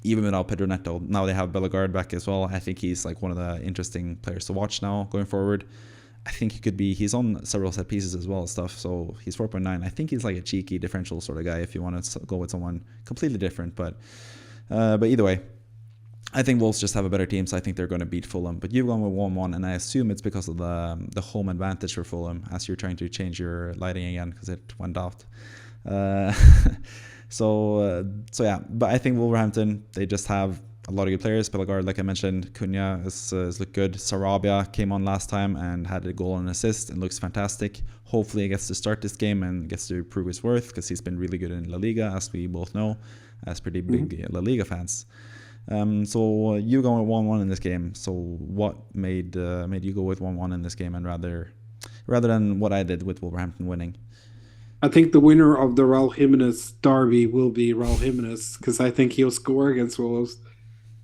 Even without Pedro Neto, now they have Bellegarde back as well. I think he's like one of the interesting players to watch now going forward. I think he's on several set pieces as well and stuff, so he's 4.9. I think he's like a cheeky differential sort of guy if you want to go with someone completely different. But either way, I think Wolves just have a better team, so I think they're going to beat Fulham. But you've gone with 1-1, and I assume it's because of the home advantage for Fulham as you're trying to change your lighting again because it went out. So yeah, but I think Wolverhampton, they just have a lot of good players. Bellegarde, like I mentioned, Cunha has looked good. Sarabia came on last time and had a goal and assist and looks fantastic. Hopefully he gets to start this game and gets to prove his worth because he's been really good in La Liga, as we both know, as pretty big La Liga fans. So you go with 1-1 in this game. So what made you go with 1-1 in this game, and rather than what I did with Wolverhampton winning? I think the winner of the Raul Jimenez derby will be Raul Jimenez because I think he'll score against Wolves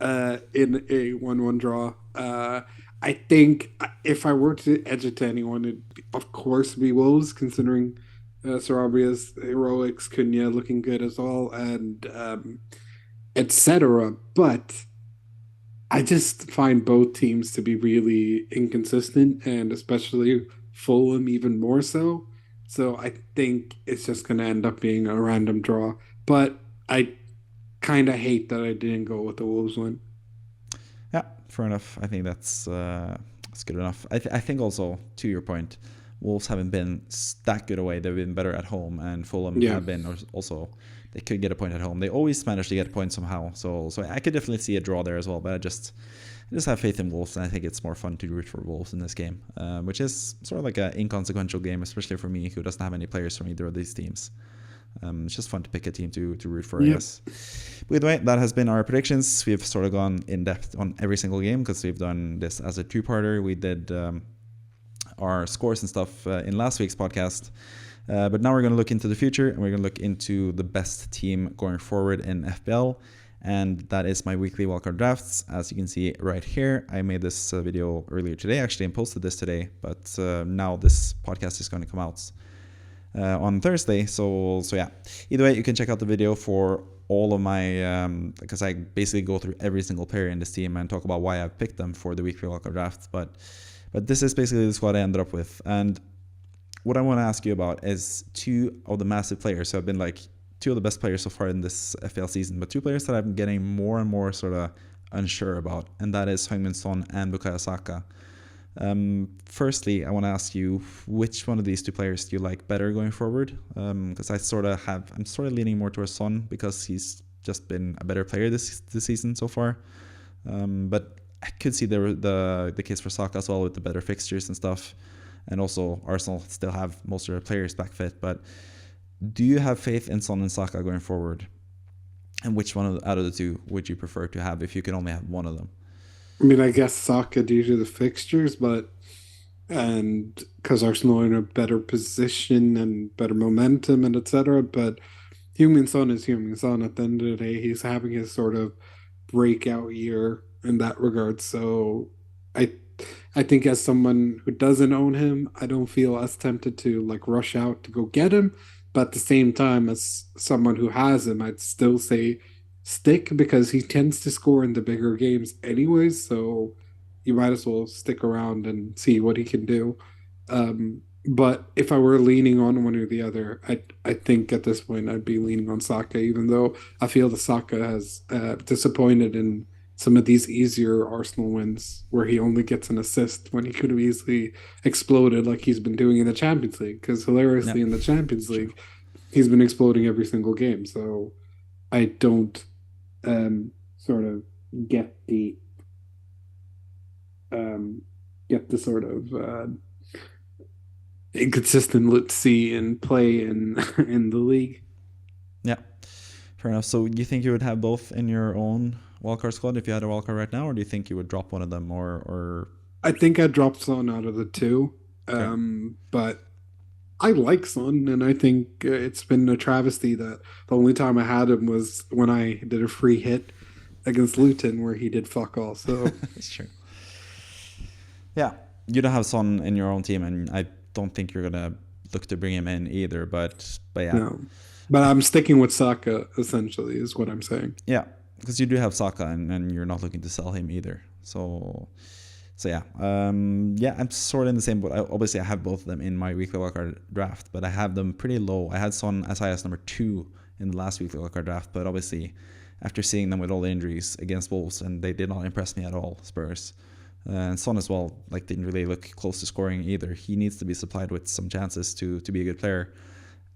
in a 1-1 draw. I think if I were to edge it to anyone, it'd of course be Wolves, considering Sarabia's heroics, Cunha looking good as well, and etc. But I just find both teams to be really inconsistent, and especially Fulham even more so. So I think it's just going to end up being a random draw. But I kind of hate that I didn't go with the Wolves win. Yeah, fair enough. I think that's good enough. I think also, to your point, Wolves haven't been that good away. They've been better at home, and Fulham have been also. They could get a point at home. They always manage to get a point somehow. So I could definitely see a draw there as well. But I just have faith in Wolves, and I think it's more fun to root for Wolves in this game, which is sort of like an inconsequential game, especially for me, who doesn't have any players from either of these teams. It's just fun to pick a team to root for, I guess. But either way, that has been our predictions. We've sort of gone in depth on every single game because we've done this as a two-parter. We did our scores and stuff in last week's podcast. But now we're going to look into the future, and we're going to look into the best team going forward in FPL. And that is my weekly wildcard drafts. As you can see right here, I made this video earlier today, actually, and posted this today. But now this podcast is going to come out on Thursday. So yeah, either way, you can check out the video for all of my, because I basically go through every single player in this team and talk about why I've picked them for the weekly wildcard drafts. But this is basically the squad I ended up with. And what I want to ask you about is two of the massive players who have been like two of the best players so far in this FPL season, but two players that I'm getting more and more sort of unsure about, and that is Heung-min Son and Bukayo Saka. Firstly, I want to ask you, which one of these two players do you like better going forward? Because I'm sort of leaning more towards Son because he's just been a better player this season so far. But I could see the case for Saka as well with the better fixtures and stuff. And also, Arsenal still have most of their players back fit. But do you have faith in Son and Saka going forward? And which one out of the two would you prefer to have if you could only have one of them? I mean, I guess Saka due to the fixtures, and because Arsenal are in a better position and better momentum and etc. But Heung-min Son is Heung-min Son. At the end of the day, he's having his sort of breakout year in that regard. So I I think as someone who doesn't own him, I don't feel as tempted to like rush out to go get him. But at the same time, as someone who has him, I'd still say stick because he tends to score in the bigger games anyways. So you might as well stick around and see what he can do. But if I were leaning on one or the other, I think at this point I'd be leaning on Saka, even though I feel the Saka has disappointed in some of these easier Arsenal wins where he only gets an assist when he could have easily exploded like he's been doing in the Champions League. Because hilariously, in the Champions League, he's been exploding every single game. So I don't sort of get the get the sort of inconsistency in play in in the league. Yeah, fair enough. So you think you would have both in your own wildcard squad if you had a wildcard right now, or do you think you would drop one of them, or I think I dropped Son out of the two, okay? but I like Son, and I think it's been a travesty that the only time I had him was when I did a free hit against Luton where he did fuck all. So That's true. Yeah, you don't have Son in your own team, and I don't think you're gonna look to bring him in either. But yeah, no, but I'm sticking with Saka essentially is what I'm saying. yeah, because you do have Saka, and you're not looking to sell him either. So yeah, yeah, I'm sort of in the same boat. Obviously, I have both of them in my weekly wildcard draft, but I have them pretty low. I had Son as high as number 2 in the last weekly wildcard draft, but obviously, after seeing them with all the injuries against Wolves, and they did not impress me at all, Spurs. And Son as well, like didn't really look close to scoring either. He needs to be supplied with some chances to be a good player.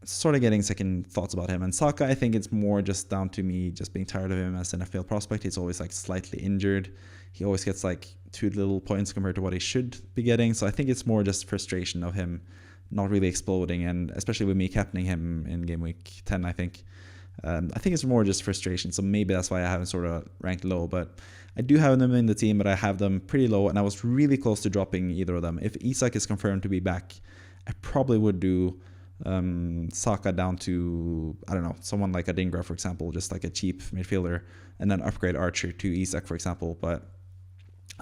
Sort of getting second thoughts about him. And Saka, I think it's more just down to me just being tired of him as an FPL prospect. He's always like slightly injured. He always gets like too little points compared to what he should be getting. So I think it's more just frustration of him not really exploding. And especially with me captaining him in game week 10, I think it's more just frustration. So maybe that's why I haven't sort of ranked low. But I do have them in the team, but I have them pretty low. And I was really close to dropping either of them. If Isak is confirmed to be back, I probably would do Saka down to, I don't know, someone like a Dingra, for example, just like a cheap midfielder, and then upgrade Archer to Isak, for example. But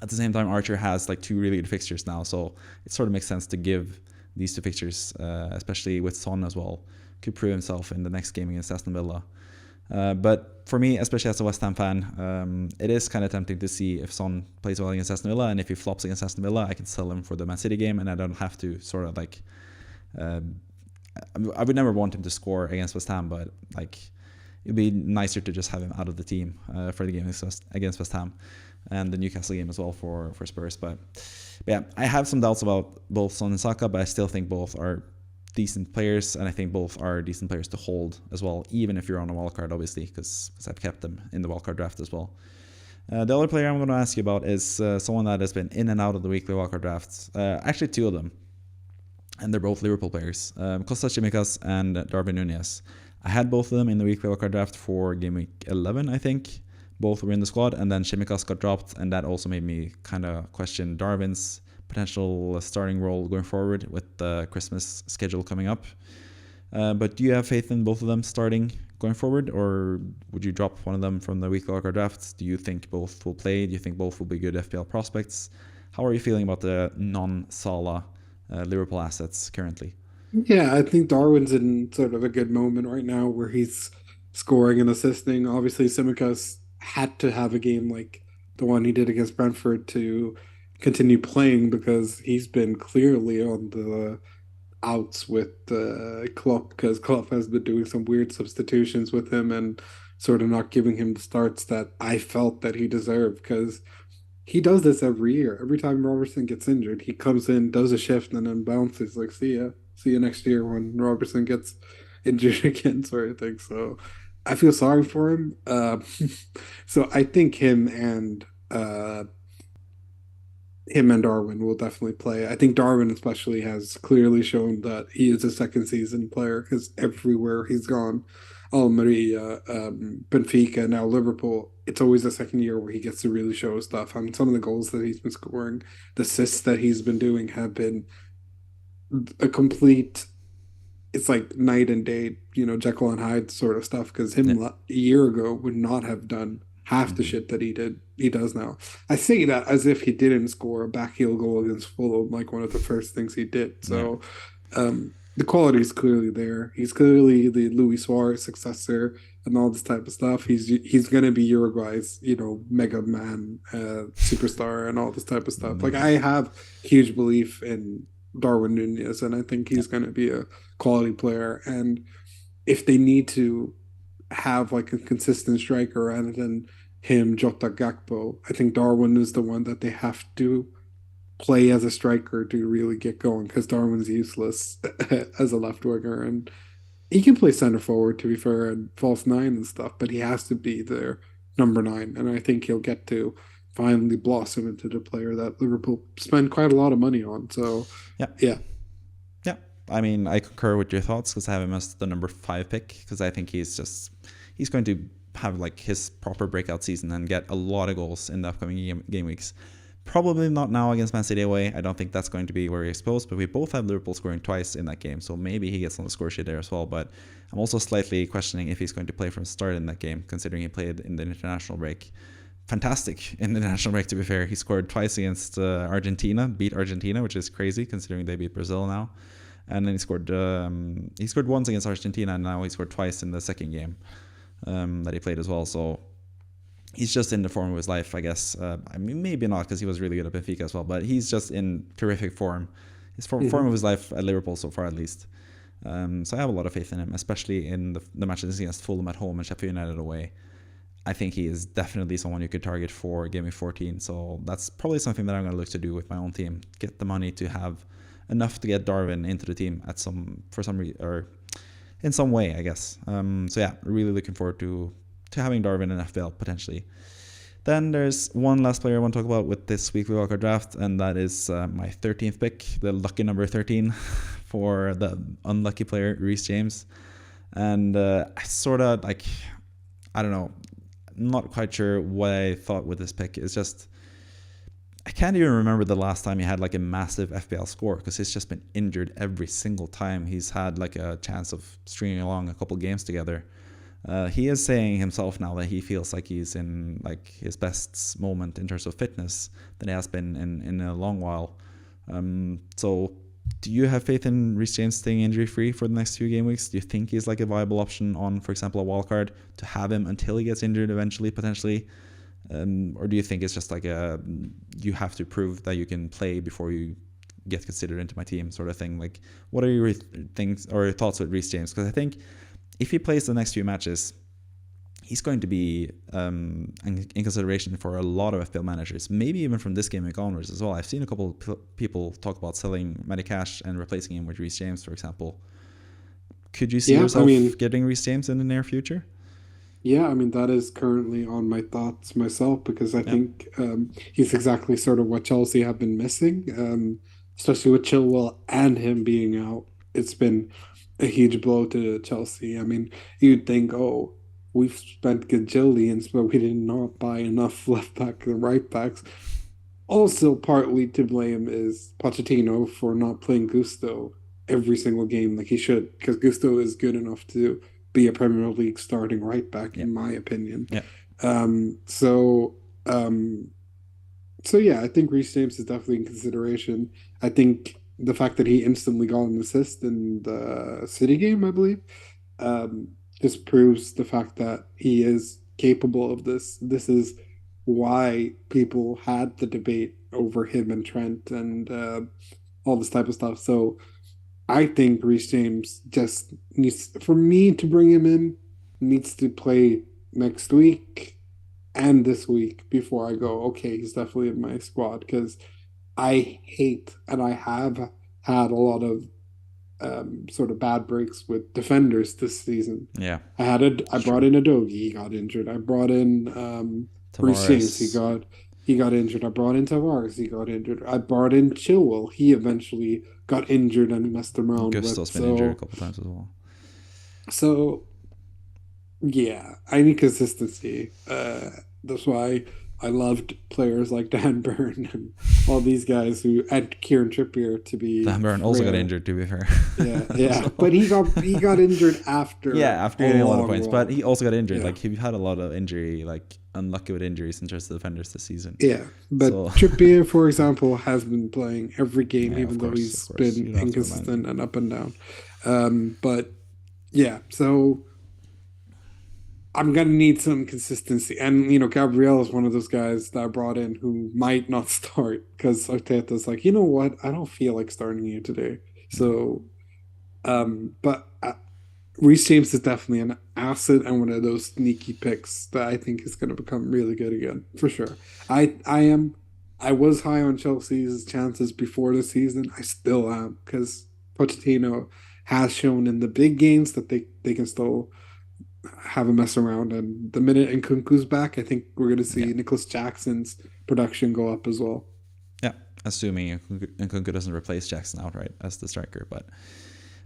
at the same time, Archer has like 2 really good fixtures now, so it sort of makes sense to give these 2 fixtures, especially with Son as well, could prove himself in the next game against Aston Villa. But for me, especially as a West Ham fan, it is kind of tempting to see if Son plays well against Aston Villa, and if he flops against Aston Villa, I can sell him for the Man City game, and I don't have to sort of like uh, I would never want him to score against West Ham, but like it'd be nicer to just have him out of the team for the game against West Ham, and the Newcastle game as well for Spurs. But yeah, I have some doubts about both Son and Saka, but I still think both are decent players, and I think both are decent players to hold as well, even if you're on a wildcard, obviously, because I've kept them in the wildcard draft as well. The other player I'm going to ask you about is someone that has been in and out of the weekly wildcard drafts. Actually, 2 of them, and they're both Liverpool players, Kostas Tsimikas and Darwin Nunez. I had both of them in the weekly wildcard draft for game week 11, I think. Both were in the squad, and then Tsimikas got dropped, and that also made me kind of question Darwin's potential starting role going forward with the Christmas schedule coming up. But do you have faith in both of them starting going forward, or would you drop one of them from the weekly wildcard draft? Do you think both will play? Do you think both will be good FPL prospects? How are you feeling about the non-Salah Liverpool assets currently? Yeah, I think Darwin's in sort of a good moment right now where he's scoring and assisting. Obviously, Simicas had to have a game like the one he did against Brentford to continue playing because he's been clearly on the outs with Klopp because Klopp has been doing some weird substitutions with him and sort of not giving him the starts that I felt that he deserved because he does this every year. Every time Robertson gets injured, he comes in, does a shift, and then bounces. Like, see ya, see you next year when Robertson gets injured again, sort of thing. So, I feel sorry for him. So I think him and Darwin will definitely play. I think Darwin especially has clearly shown that he is a second season player because everywhere he's gone, Almeria, Benfica, now Liverpool, it's always the second year where he gets to really show his stuff. I mean, some of the goals that he's been scoring, the assists that he's been doing have been a complete, it's like night and day, Jekyll and Hyde sort of stuff. Because Yeah. him a year ago would not have done half the Mm-hmm. shit that he does now. I say that as if he didn't score a backheel goal against Fulham, like one of the first things he did. Yeah. So the quality is clearly there. He's clearly the Luis Suarez successor and all this type of stuff. He's gonna be Uruguay's, mega man, superstar and all this type of stuff. Like Mm-hmm. I have huge belief in Darwin Nunez, and I think Yeah. he's gonna be a quality player. And if they need to have like a consistent striker rather than him, Jota Gakpo, I think Darwin is the one that they have to play as a striker to really get going because Darwin's useless as a left winger and he can play center forward to be fair and false nine and stuff, but he has to be their number 9, and I think he'll get to finally blossom into the player that Liverpool spend quite a lot of money on. So, Yeah, yeah, yeah. I mean, I concur with your thoughts because I have him as the number 5 pick because I think he's going to have like his proper breakout season and get a lot of goals in the upcoming game weeks. Probably not now against Man City away. I don't think that's going to be where he's exposed, but we both have Liverpool scoring twice in that game, so maybe he gets on the score sheet there as well. But I'm also slightly questioning if he's going to play from the start in that game, considering he played in the international break. Fantastic in the national break, to be fair. He scored twice against Argentina, beat Argentina, which is crazy considering they beat Brazil now. And then he scored once against Argentina, and now he scored twice in the second game that he played as well. So he's just in the form of his life, I guess. I mean, maybe not because he was really good at Benfica as well, but he's just in terrific form. His form of his life at Liverpool so far, at least. So I have a lot of faith in him, especially in the matches against Fulham at home and Sheffield United away. I think he is definitely someone you could target for Game Week 14. So that's probably something that I'm going to look to do with my own team. Get the money to have enough to get Darwin into the team or in some way, I guess. So yeah, really looking forward to having Darwin in FPL potentially. Then there's one last player I want to talk about with this weekly wildcard draft, and that is my 13th pick, the lucky number 13 for the unlucky player, Reece James. And I sort of like, I don't know, not quite sure what I thought with this pick. It's just, I can't even remember the last time he had like a massive FPL score because he's just been injured every single time he's had like a chance of stringing along a couple games together. He is saying himself now that he feels like he's in like his best moment in terms of fitness than he has been in a long while. So do you have faith in Reece James staying injury free for the next few game weeks? Do you think he's like a viable option on, for example, a wildcard to have him until he gets injured eventually, potentially? Or do you think it's just like you have to prove that you can play before you get considered into my team sort of thing? Like, what are your things or your thoughts with Reece James? Because I think if he plays the next few matches, he's going to be in consideration for a lot of FPL managers, maybe even from this game week onwards as well. I've seen a couple of people talk about selling Matty Cash and replacing him with Reece James, for example. Could you see yourself getting Reece James in the near future? Yeah, I mean, that is currently on my thoughts myself because I Yeah, think he's exactly sort of what Chelsea have been missing, especially with Chilwell and him being out. It's been a huge blow to Chelsea. I mean, you'd think, oh, we've spent gajillions, but we did not buy enough left back and right backs. Also, partly to blame is Pochettino for not playing Gusto every single game like he should, because Gusto is good enough to be a Premier League starting right back, yeah, in my opinion. yeah, Um, so, um, so yeah, I think Reece James is definitely in consideration. I think the fact that he instantly got an assist in the City game, I believe, um, just proves the fact that he is capable of this. This is why people had the debate over him and Trent and all this type of stuff. So I think Reece James just needs, for me to bring him in, needs to play next week and this week before I go, okay, he's definitely in my squad because I hate and I have had a lot of sort of bad breaks with defenders this season. yeah. I It's brought true. in a Dogi, he got injured. I brought in Reece James, Tavares, he got injured. I brought in Tavares, he got injured. I brought in Chilwell, he eventually got injured and messed around with. Gusto's been injured a couple times as well. So yeah, I need consistency. That's why I loved players like Dan Burn and all these guys who and Kieran Trippier to be Dan Burn also got fair. injured, to be fair. Yeah, yeah. So, But he got injured after yeah, after a getting a lot of long points, but while. he also got injured. Yeah. Like he had a lot of injury, like unlucky with injuries in terms of defenders this season. Yeah. So But Trippier, for example, has been playing every game, yeah, even though of he's course, been you don't have to remind me. inconsistent and up and down. But yeah, so I'm gonna need some consistency. And Gabriel is one of those guys that I brought in who might not start because Arteta's like, you know what? I don't feel like starting you today. Yeah, So, but Reece James is definitely an asset and one of those sneaky picks that I think is going to become really good again for sure. I was high on Chelsea's chances before the season. I still am because Pochettino has shown in the big games that they can still have a mess around. And the minute Nkunku's back, I think we're going to Yeah, see Nicholas Jackson's production go up as well. yeah. Assuming Nkunku doesn't replace Jackson outright as the striker, but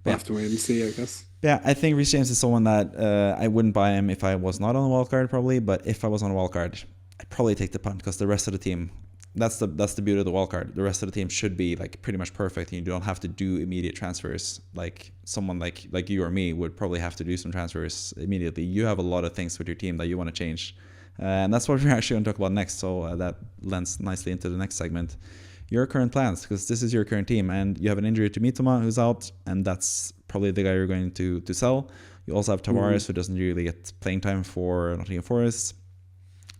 We'll yeah. have to wait and see, I guess. Yeah, I think Reece James is someone that I wouldn't buy him if I was not on a wild card, probably. But if I was on a wild card, I'd probably take the punt because the rest of the team, that's the beauty of the wild card. The rest of the team should be like pretty much perfect, and you don't have to do immediate transfers. Like someone like you or me would probably have to do some transfers immediately. You have a lot of things with your team that you want to change, and that's what we're actually going to talk about next. So that lends nicely into the next segment. Your current plans, because this is your current team, and you have an injury to Mitoma who's out, and that's probably the guy you're going to sell. You also have Mhm. Tavares, who doesn't really get playing time for Nottingham Forest.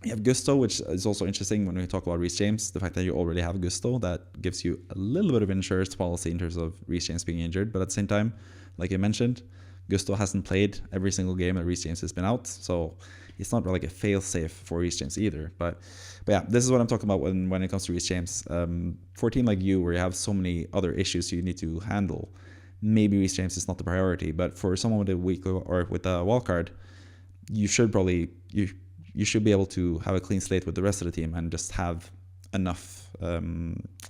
You have Gusto, which is also interesting when we talk about Reece James. The fact that you already have Gusto, that gives you a little bit of insurance policy in terms of Reece James being injured. But at the same time, like I mentioned, Gusto hasn't played every single game that Reece James has been out. So it's not really like a fail-safe for Reece James either. But yeah, this is what I'm talking about when it comes to Reece James. For a team like you, where you have so many other issues you need to handle, maybe Reece James is not the priority. But for someone with a week or with a wild card, you should probably you should be able to have a clean slate with the rest of the team and just have enough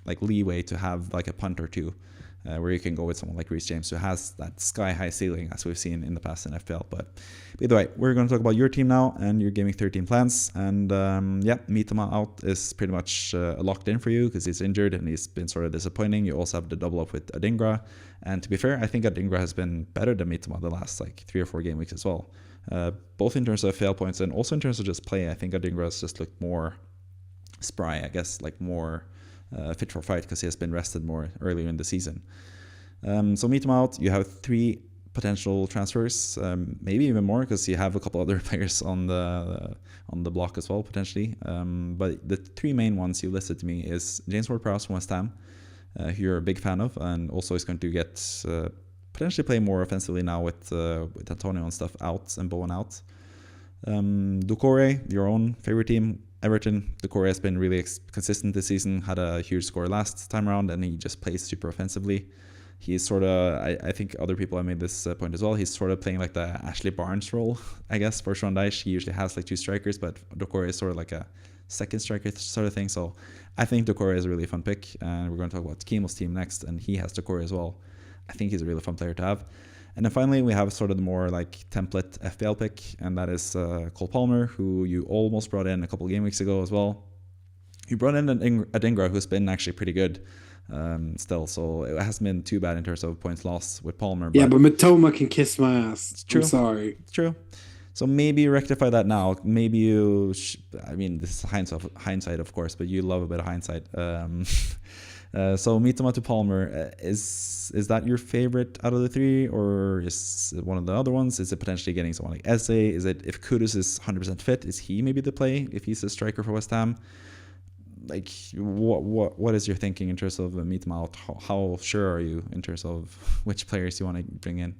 like leeway to have like a punt or two where you can go with someone like Reece James who has that sky high ceiling as we've seen in the past in FPL. But either way, we're going to talk about your team now and your gaming 13 plans. And yeah, Mitoma out is pretty much locked in for you because he's injured and he's been sort of disappointing. You also have the double up with Adingra, and to be fair, I think Adingra has been better than Mitoma the last like 3 or 4 game weeks as well. Both in terms of fail points and also in terms of just play. I think Adingra has just looked more spry, I guess, like more fit for fight because he has been rested more earlier in the season. So meet him out. You have 3 potential transfers, maybe even more because you have a couple other players on the block as well potentially. But the 3 main ones you listed to me is James Ward-Prowse from West Ham, who you're a big fan of, and also is going to get potentially play more offensively now with Antonio and stuff out and Bowen out. Doucouré, your own favorite team, Everton. Doucouré has been really consistent this season, had a huge score last time around, and he just plays super offensively. He's sort of, I think other people have made this point as well, he's sort of playing like the Ashley Barnes role, I guess, for Sean Dyche. He usually has like 2 strikers, but Doucouré is sort of like a second striker sort of thing. So I think Doucouré is a really fun pick, and we're going to talk about Kemo's team next, and he has Doucouré as well. I think he's a really fun player to have. And then finally, we have sort of the more like template FPL pick, and that is Cole Palmer, who you almost brought in a couple of game weeks ago as well. You brought in Adingra, who's been actually pretty good still, so it hasn't been too bad in terms of points lost with Palmer. Yeah, But but Mitoma can kiss my ass. it's I'm true. sorry. It's true. So maybe you rectify that now. Maybe you, I mean, this is hindsight, of course, but you love a bit of hindsight. So Mitoma to Palmer, is that your favorite out of the 3, or is it one of the other ones? Is it potentially getting someone like Eze? Is it if Kudus is 100% fit? Is he maybe the play if he's a striker for West Ham? Like what is your thinking in terms of Mitoma out? How sure are you in terms of which players you want to bring in?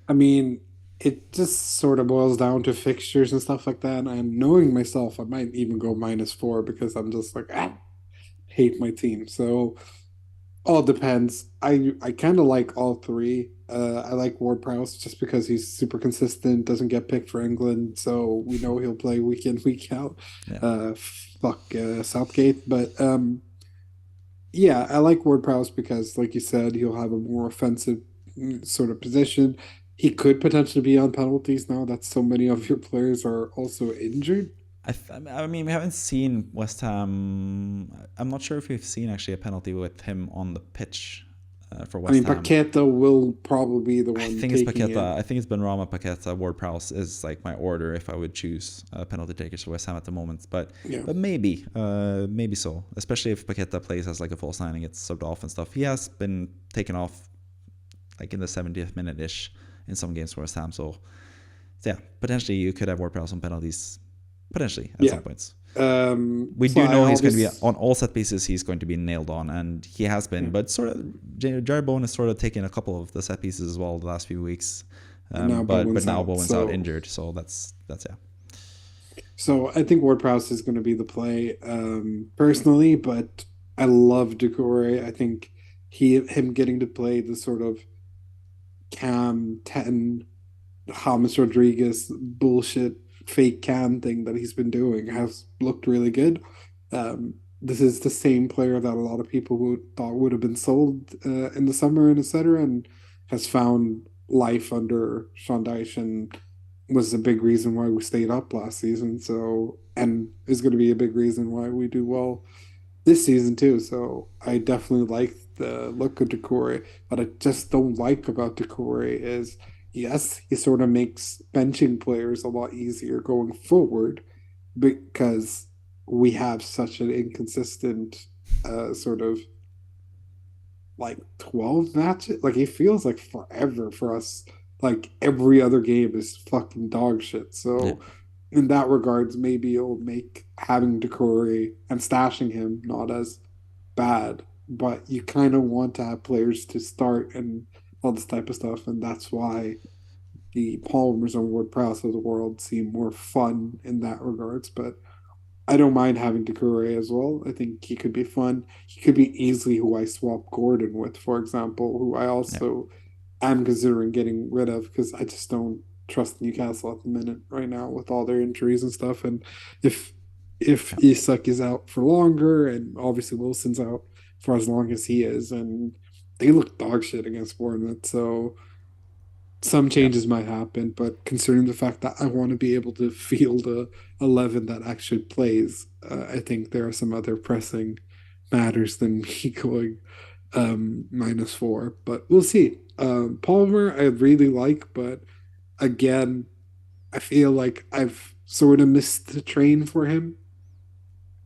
I mean, it just sort of boils down to fixtures and stuff like that. And knowing myself, I might even go -4 because I'm just like, hate my team. So all depends. I kind of like all 3. I like Ward-Prowse just because he's super consistent, doesn't get picked for England, so we know he'll play week in, week out. Yeah. Fuck Southgate, but yeah, I like Ward-Prowse because, like you said, he'll have a more offensive sort of position. He could potentially be on penalties now that so many of your players are also injured. I mean, we haven't seen West Ham. I'm not sure if we've seen actually a penalty with him on the pitch for I mean, West Ham. Paqueta will probably be the I one think it's taking Paqueta. it. I think it's Benrahma, Paqueta, Ward-Prowse is like my order if I would choose penalty takers for West Ham at the moment. Yeah. But maybe so. Especially if Paqueta plays as like a false nine and gets subbed off and stuff. He has been taken off like in the 70th minute ish in some games for West Ham. So yeah, potentially you could have Ward-Prowse on penalties. Potentially at Yeah. some points. We So do I know he's going to be always on all set pieces. He's going to be nailed on, and he has been. yeah. But sort of, Jared Bowen has sort of taken a couple of the set pieces as well the last few weeks. And now But Bowen's now out. Bowen's out injured, so that's yeah. So I think Ward-Prowse is going to be the play personally, but I love Decore. I think him getting to play the sort of cam 10 James Rodriguez bullshit fake can thing that he's been doing has looked really good. This is the same player that a lot of people thought would have been sold in the summer and etc. and has found life under Sean Dyche and was a big reason why we stayed up last season. So and is going to be a big reason why we do well this season too. So I definitely like the look of Decore. What I just don't like about Decore is yes, he sort of makes benching players a lot easier going forward because we have such an inconsistent sort of like 12 matches. Like it feels like forever for us. Like every other game is fucking dog shit. Yeah, So in that regards, maybe it'll make having Decore and stashing him not as bad. But you kind of want to have players to start and all this type of stuff, and that's why the Palmers and Ward Prowse of the world seem more fun in that regards. But I don't mind having Decore as well. I think he could be fun. He could be easily who I swap Gordon with, for example, who I yeah, also am considering getting rid of because I just don't trust Newcastle at the minute right now with all their injuries and stuff. And if if yeah, Isak is out for longer, and obviously Wilson's out for as long as he is, and they look dog shit against Bournemouth, so some yeah, changes might happen, but considering the fact that I want to be able to field a 11 that actually plays, I think there are some other pressing matters than me going -4. But we'll see. Palmer, I really like, but again, I feel like I've sort of missed the train for him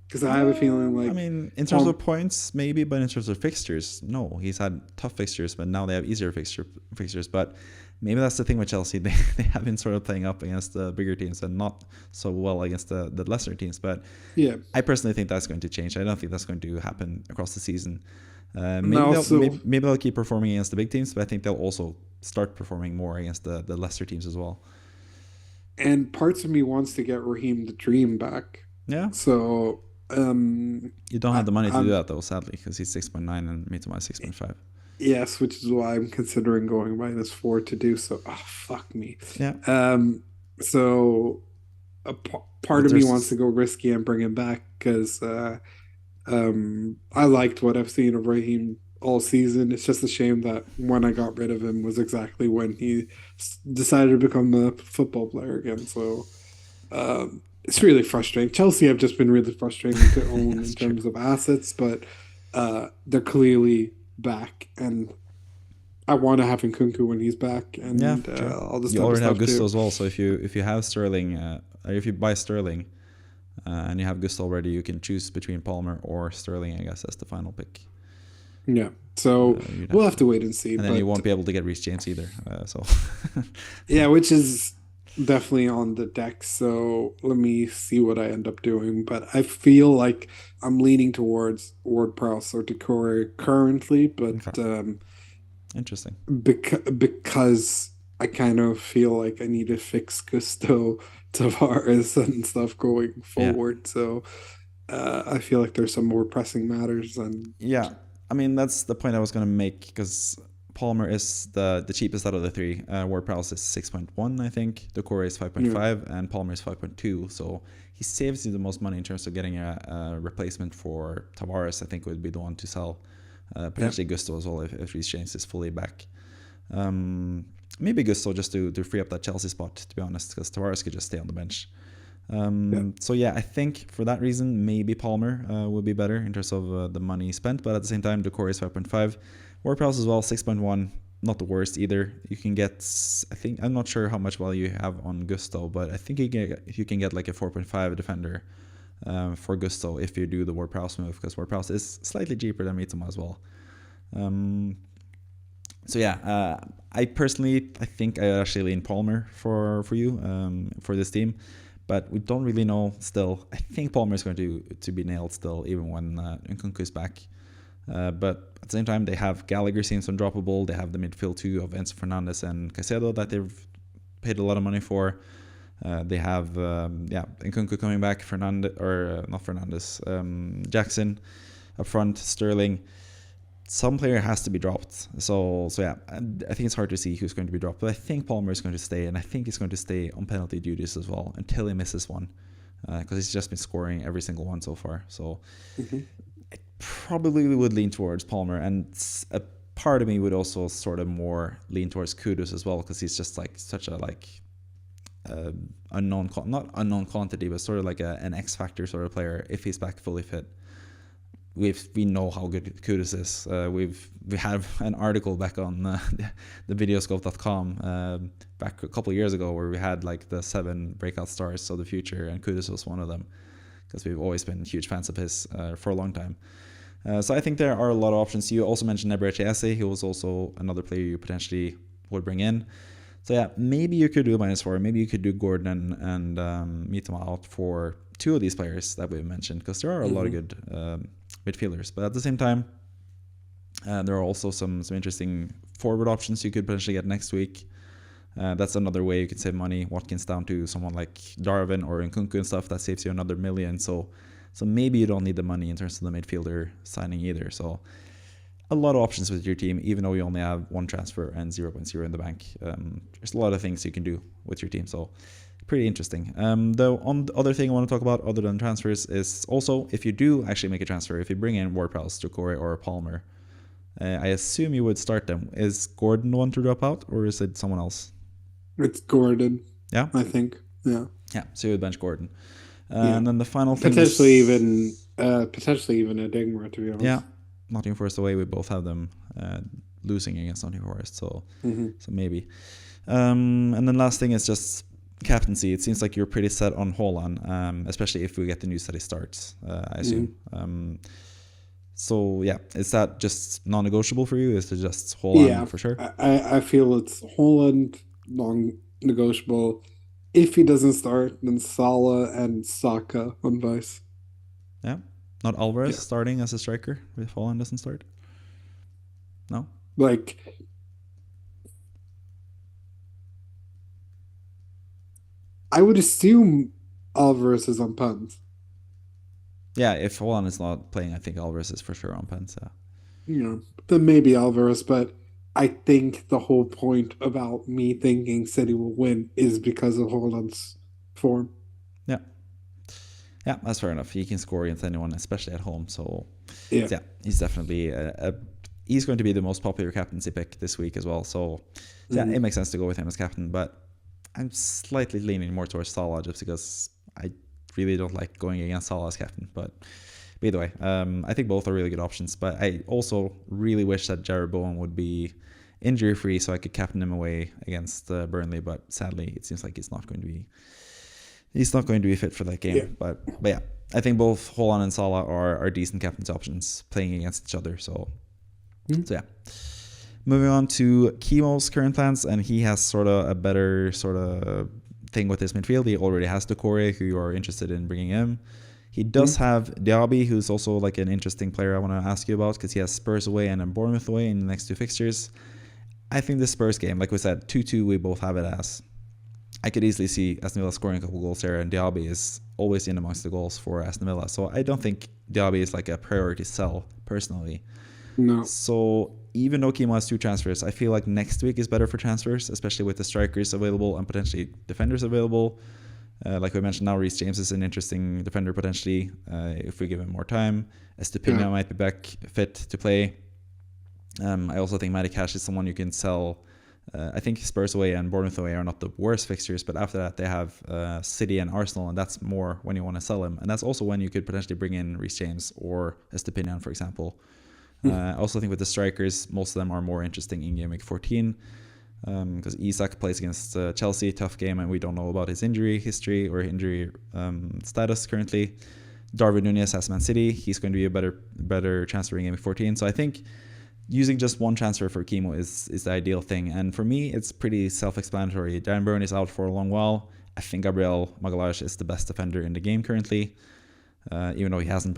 because I have a feeling I like mean, in terms of Palm. points, maybe, but in terms of fixtures, no. He's had tough fixtures, but now they have easier fixtures. But maybe that's the thing with Chelsea. They have been sort of playing up against the bigger teams and not so well against the lesser teams. But Yeah, I personally think that's going to change. I don't think that's going to happen across the season. and Maybe they'll also, maybe they'll keep performing against the big teams, but I think they'll also start performing more against the lesser teams as well. and parts of me wants to get Raheem the Dream back. Yeah, So, you don't have the money to do I'm that though, sadly, because he's 6.9 and Mitoma is 6.5. yes, which is why I'm considering going -4 to do so. Oh, fuck me. Yeah, Um, so part but of me wants to there's go risky and bring him back because I liked what I've seen of Raheem all season. It's just a shame that when I got rid of him was exactly when he decided to become a football player again. So it's really frustrating. Chelsea have just been really frustrating to own in that's true. terms of assets, but they're clearly back, and I want to have Nkunku when he's back, Yeah, and true. all this You type of already have stuff Gusto too. as well, so if you have Sterling, or if you buy Sterling, and you have Gusto already, you can choose between Palmer or Sterling. I guess as the final pick. Yeah, so You'd we'll have have to, to wait and see. and then you But won't be able to get Reece James either. So yeah, which is definitely on the deck. So let me see what I end up doing. But I feel like I'm leaning towards Ward Prowse or Decore currently, but okay, interesting. because I kind of feel like I need to fix Gusto, Tavares, and stuff going Yeah, forward. So I feel like there's some more pressing matters, and yeah. I mean, that's the point I was gonna make because Palmer is the cheapest out of the three. Ward-Prowse is 6.1, I think. Decore is yeah, 5.5, and Palmer is 5.2. So he saves you the most money in terms of getting a replacement for Tavares. I think would be the one to sell. yeah, Potentially Gusto as well if Reece James is fully back. Maybe Gusto just to free up that Chelsea spot, to be honest, because Tavares could just stay on the bench. yeah, So yeah, I think for that reason, maybe Palmer would be better in terms of the money spent. But at the same time, Decore is 5.5. WordPress as well, 6.1. Not the worst either. You can get, I think, I'm not sure how much value you have on Gusto, but I think you can get like a 4.5 defender for Gusto if you do the WordPress move, because WordPress is slightly cheaper than Mitoma as well. So yeah, I personally, I think I actually lean Palmer for you for this team, but we don't really know still. I think Palmer is going to be nailed still, even when Nkunku is back. But at the same time, they have Gallagher seems undroppable. They have the midfield too of Enzo Fernandez and Caicedo that they've paid a lot of money for. They have Nkunku coming back, Fernandez or not Fernandez, Jackson up front, Sterling. some player has to be dropped. So yeah, I think it's hard to see who's going to be dropped. But I think Palmer is going to stay, and I think he's going to stay on penalty duties as well until he misses one, because he's just been scoring every single one so far. So it probably would lean towards Palmer, and a part of me would also sort of more lean towards Kudus as well, because he's just like such a not unknown quantity, but sort of like an X factor sort of player if he's back fully fit. We know how good Kudus is. We have an article back on the videoscope.com back a couple of years ago where we had like the 7 breakout stars of the future, and Kudus was one of them, because we've always been huge fans of his for a long time. So I think there are a lot of options. You also mentioned Eberechi Eze. He was also another player you potentially would bring in. So yeah, maybe you could do a -4. Maybe you could do Gordon and Mitoma out for 2 of these players that we've mentioned, because there are a lot of good midfielders. But at the same time, there are also some interesting forward options you could potentially get next week. That's another way you could save money. Watkins down to someone like Darwin or Nkunku and stuff. That saves you another $1 million. So maybe you don't need the money in terms of the midfielder signing either. So a lot of options with your team, even though you only have 1 transfer and 0.0 in the bank. There's a lot of things you can do with your team. So pretty interesting. The other thing I want to talk about other than transfers is also, if you do actually make a transfer, if you bring in Ward-Prowse, Doucouré or Palmer, I assume you would start them. Is Gordon the one to drop out, or is it someone else? It's Gordon. Yeah? I think. Yeah. Yeah, so you would bench Gordon. And then the final thing potentially even a Dingler, to be honest. Yeah, Nottingham Forest away, we both have them losing against Nottingham Forest, so maybe. And then last thing is just captaincy. It seems like you're pretty set on Haaland, especially if we get the news that he starts, I assume. So yeah, is that just non-negotiable for you? Is it just Haaland for sure? I feel it's Haaland non-negotiable. If he doesn't start, then Salah and Saka on vice. Yeah, not Alvarez starting as a striker if Haaland doesn't start. No, like. I would assume Alvarez is on pens. Yeah, if Haaland is not playing, I think Alvarez is for sure on pens. Yeah, then maybe Alvarez, but I think the whole point about me thinking City will win is because of Haaland's form. Yeah, that's fair enough. He can score against anyone, especially at home. So yeah he's definitely he's going to be the most popular captaincy pick this week as well. So yeah, it makes sense to go with him as captain, but I'm slightly leaning more towards Salah just because I really don't like going against Salah as captain. But either way, I think both are really good options. But I also really wish that Jared Bowen would be injury-free so I could captain him away against Burnley. But sadly, it seems like he's not going to be fit for that game. Yeah. But yeah, I think both Haaland and Salah are decent captaincy options playing against each other. So yeah. Moving on to Chemo's current plans, and he has sort of a better sort of thing with his midfield. He already has Doucouré, who you are interested in bringing in. He does have Diaby, who's also like an interesting player I want to ask you about, because he has Spurs away and then Bournemouth away in the next 2 fixtures. I think the Spurs game, like we said, 2-2, we both have it as. I could easily see Aston Villa scoring a couple goals there, and Diaby is always in amongst the goals for Aston Villa. So I don't think Diaby is like a priority sell, personally. No. So even though Chemo has 2 transfers, I feel like next week is better for transfers, especially with the strikers available and potentially defenders available. Like we mentioned now, Reece James is an interesting defender potentially if we give him more time. Estepina might be back fit to play. I also think Matty Cash is someone you can sell. I think Spurs away and Bournemouth away are not the worst fixtures, but after that they have City and Arsenal, and that's more when you want to sell him. And that's also when you could potentially bring in Reece James or Estepinian, for example. I also think with the strikers, most of them are more interesting in game week 14 because Isak plays against Chelsea, tough game, and we don't know about his injury history or injury status currently. Darwin Núñez has Man City. He's going to be a better transfer in game week 14. So I think using just 1 transfer for Chemo is the ideal thing. And for me, it's pretty self-explanatory. Darren Burn is out for a long while. I think Gabriel Magalhaes is the best defender in the game currently, even though he hasn't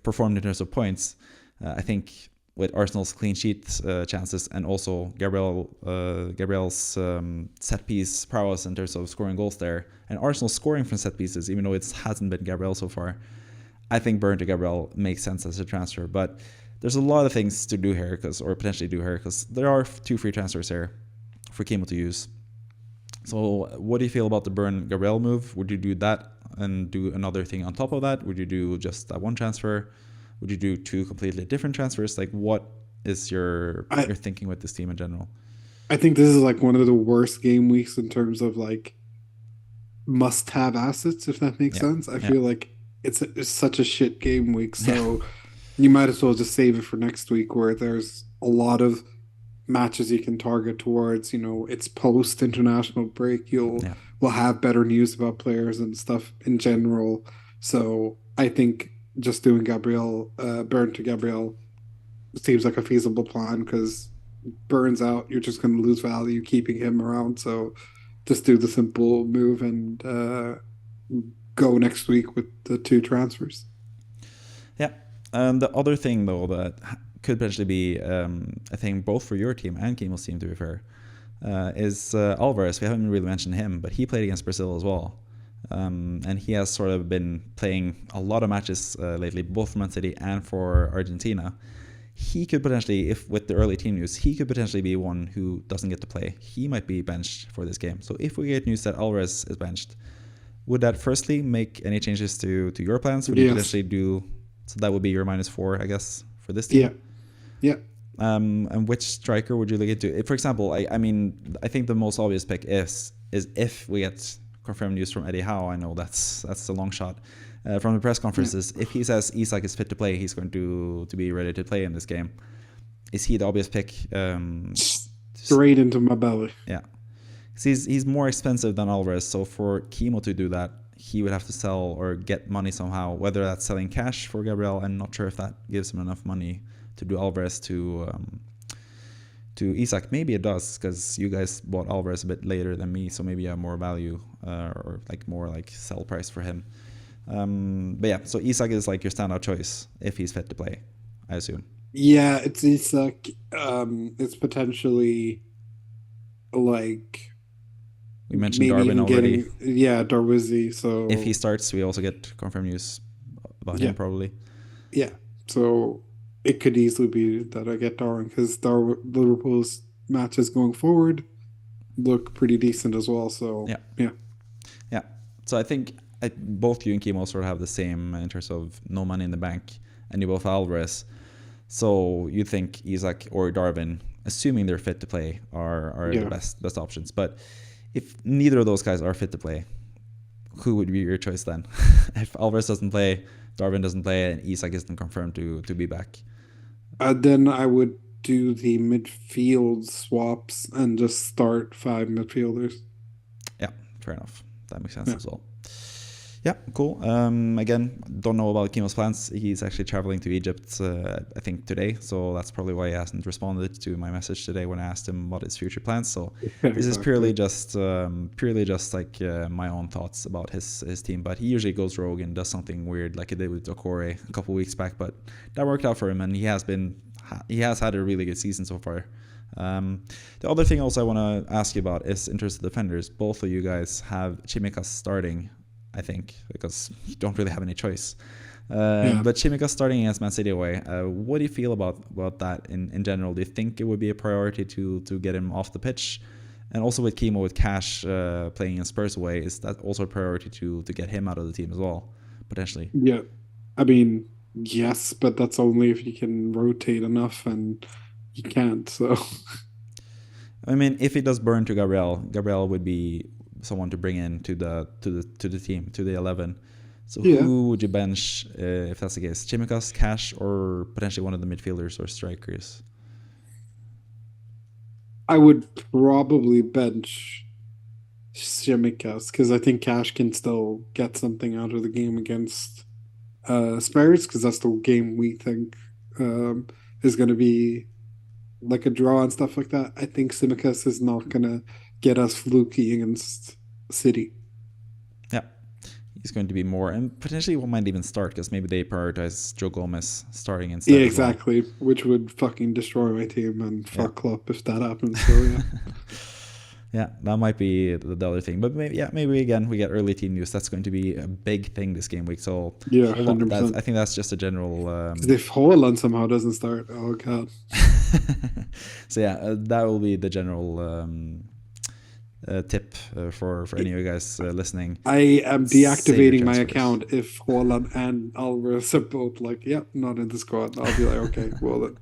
performed in terms of points. I think with Arsenal's clean sheet chances and also Gabriel's set piece prowess in terms of scoring goals there, and Arsenal scoring from set pieces, even though it hasn't been Gabriel so far, I think Burn to Gabriel makes sense as a transfer. But there's a lot of things to do here, or potentially do here, because there are 2 free transfers here for Chemo to use. So what do you feel about the Burn Gabriel move? Would you do that and do another thing on top of that? Would you do just that one transfer? Would you do 2 completely different transfers? Like, what is your thinking with this team in general? I think this is like one of the worst game weeks in terms of like must-have assets, if that makes sense. I feel like it's such a shit game week, so you might as well just save it for next week, where there's a lot of matches you can target towards. It's post international break. Will have better news about players and stuff in general. So I think just doing Burn to Gabriel seems like a feasible plan, because Burns out, you're just going to lose value keeping him around. So just do the simple move and go next week with the 2 transfers. Yeah. The other thing, though, that could potentially be a thing both for your team and Kemo's team, to be fair, is Alvarez. We haven't really mentioned him, but he played against Brazil as well. And he has sort of been playing a lot of matches lately, both for Man City and for Argentina. He could potentially, if with the early team news, he could potentially be one who doesn't get to play. He might be benched for this game. So if we get news that Alvarez is benched, would that firstly make any changes to your plans? Would you potentially do, so that would be your -4, I guess, for this team? Yeah. And which striker would you look into? For example, I mean, I think the most obvious pick is if we get confirmed news from Eddie Howe. I know that's a long shot. From the press conferences, if he says Isak is fit to play, he's going to be ready to play in this game. Is he the obvious pick? Straight into my belly. Yeah. He's more expensive than Alvarez, so for Chemo to do that, he would have to sell or get money somehow, whether that's selling cash for Gabriel. I'm not sure if that gives him enough money to do Alvarez to Isak. Maybe it does, because you guys bought Alvarez a bit later than me, so maybe you have more value or like more like sell price for him. But yeah, so Isak is like your standout choice if he's fit to play, I assume. Yeah, it's Isak. It's potentially like we mentioned Darwin already. Darwizi. So if he starts, we also get confirmed news about him probably. Yeah, so it could easily be that I get Darwin, because Liverpool's matches going forward look pretty decent as well. So yeah. So I think both you and Kimo sort of have the same in terms of no money in the bank, and you both Alvarez. So you think Isak or Darwin, assuming they're fit to play, are the best options. But if neither of those guys are fit to play, who would be your choice then? If Alvarez doesn't play, Darwin doesn't play, and Isak isn't confirmed to be back. Then I would do the midfield swaps and just start 5 midfielders. Yeah, fair enough. That makes sense as well. Yeah, cool. Again, don't know about Kimo's plans. He's actually traveling to Egypt, I think, today. So that's probably why he hasn't responded to my message today when I asked him what his future plans. So this is purely just like my own thoughts about his team. But he usually goes rogue and does something weird, like he did with Okore a couple of weeks back. But that worked out for him, and he has had a really good season so far. The other thing also I want to ask you about is in terms of defenders. Both of you guys have Chimikas starting, I think, because you don't really have any choice. But Chimikas starting against Man City away, what do you feel about that in general? Do you think it would be a priority to get him off the pitch? And also with Chemo, with Cash playing in Spurs away, is that also a priority to get him out of the team as well, potentially? Yeah, I mean, yes, but that's only if you can rotate enough, and you can't. So, I mean, if he does burn to Gabriel would be someone to bring in to the team, to the 11. So who would you bench if that's the case? Chimikas, Cash, or potentially one of the midfielders or strikers? I would probably bench Chimikas, because I think Cash can still get something out of the game against Spurs, because that's the game we think is going to be like a draw and stuff like that. I think Chimikas is not going to get us fluky against City. Yeah, he's going to be more, and potentially one might even start, because maybe they prioritize Joe Gomez starting instead. Yeah, exactly, which would fucking destroy my team and fuck Klopp if that happens. So yeah. Yeah, that might be the other thing. But maybe, yeah, maybe again we get early team news. That's going to be a big thing this game week. So Yeah, hold on. That's, 100%. I think that's just a general. Because if Haaland somehow doesn't start, oh god. So yeah, that will be the general tip for any of you guys listening. I am Save your deactivating my transfers. account if Haaland and Alvarez are both like, yep, not in the squad. I'll be like, okay, well then,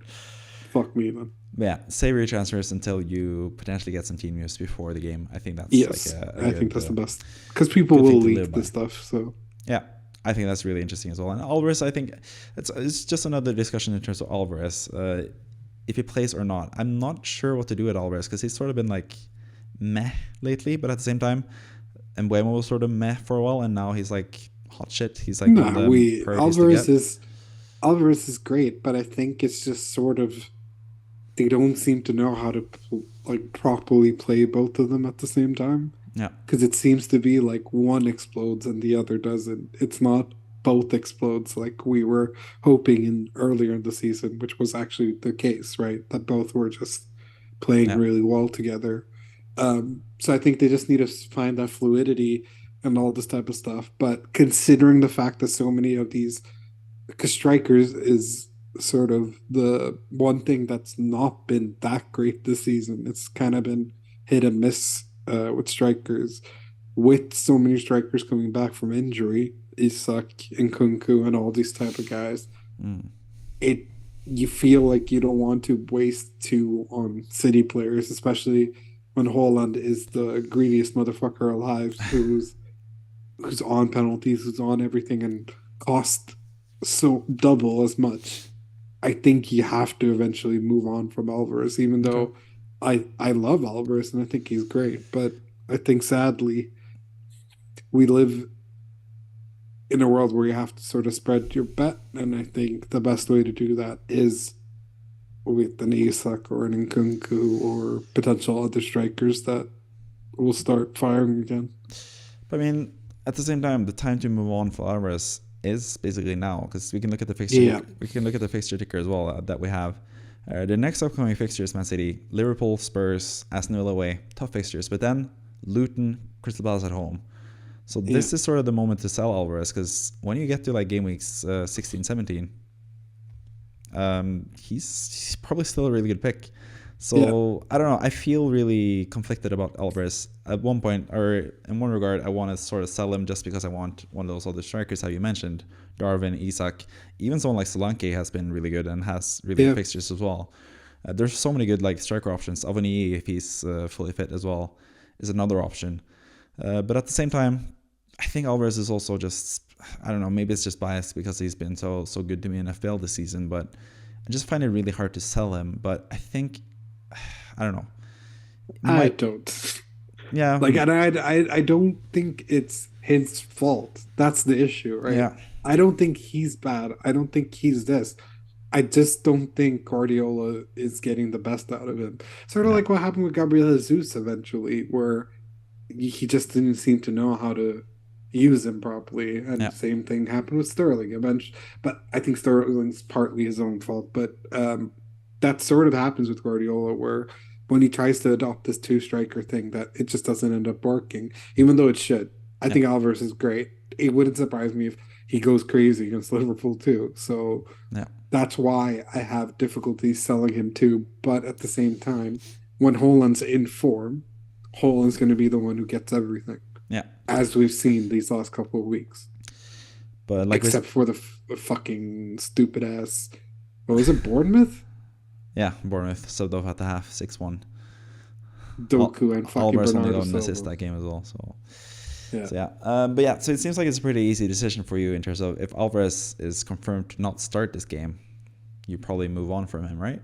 fuck me then. Yeah, save your transfers until you potentially get some team news before the game. I think that's like Yes, a I think good that's the best because people good thing will to live leak by. this stuff. So Yeah, I think that's really interesting as well. And Alvarez, I think it's just another discussion in terms of Alvarez. If he plays or not, I'm not sure what to do with Alvarez because he's sort of been like meh lately, but at the same time, Embuemo was sort of meh for a while, and now he's like hot shit. He's like one of no, the we priorities to get. Alvarez is great, but I think it's just sort of they don't seem to know how to like properly play both of them at the same time. Yeah, Because it seems to be like one explodes and the other doesn't. It's not both explodes like we were hoping in earlier in the season, which was actually the case, right? That both were just playing yeah, really well together. So I think they just need to find that fluidity and all this type of stuff. But considering the fact that so many of these, because strikers is sort of the one thing that's not been that great this season. It's kind of been hit and miss with strikers. With so many strikers coming back from injury, Isak and Kunku and all these type of guys, mm, it you feel like you don't want to waste two on City players, especially when Holland is the greediest motherfucker alive, who's on penalties, who's on everything, and cost so double as much. I think you have to eventually move on from Alvarez, even okay. though I love Alvarez and I think he's great, but I think sadly we live in a world where you have to sort of spread your bet, and I think the best way to do that is with an Isak or an Nkunku or potential other strikers that will start firing again. But I mean, at the same time, the time to move on for Alvarez is basically now because we can look at the fixture. Yeah, We can look at the fixture ticker as well that we have. The next upcoming fixtures: Man City, Liverpool, Spurs, Aston Villa away, tough fixtures. But then Luton, Crystal Palace at home. So yeah, this is sort of the moment to sell Alvarez because when you get to like game weeks 16, 17, he's probably still a really good pick. yeah, So I don't know. I feel really conflicted about Alvarez. At one point, or in one regard, I want to sort of sell him just because I want one of those other strikers, how you mentioned, Darwin, Isak. Even someone like Solanke has been really good and has really good yeah. fixtures as well. There's so many good like striker options. Avani, if he's fully fit as well, is another option. But at the same time, I think Alvarez is also just, I don't know, maybe it's just biased because he's been so good to me in FPL this season, but I just find it really hard to sell him. But I think, I don't know, it I might, don't yeah, like, and I don't think it's his fault. That's the issue, right? yeah, I don't think he's bad. I don't think he's this. I just don't think Guardiola is getting the best out of him. Sort of yeah, like what happened with Gabriel Jesus eventually, where he just didn't seem to know how to use him properly. And yeah, same thing happened with Sterling eventually. But I think Sterling's partly his own fault. But that sort of happens with Guardiola, where when he tries to adopt this two striker thing, that it just doesn't end up working, even though it should. I yeah, think Alvarez is great. It wouldn't surprise me if he goes crazy against Liverpool too. So yeah, that's why I have difficulty selling him too. But at the same time, when Holland's in form, Holland's going to be the one who gets everything, yeah. as we've seen these last couple of weeks. But like we, Except for the fucking stupid ass, what was it, Bournemouth? yeah, Bournemouth subbed off at the half, 6-1. Doku and fucking Alvarez only Bernardo got an assist Silva. that game as well, so. Yeah. So yeah, but yeah, so it seems like it's a pretty easy decision for you in terms of if Alvarez is confirmed to not start this game, you probably move on from him, right?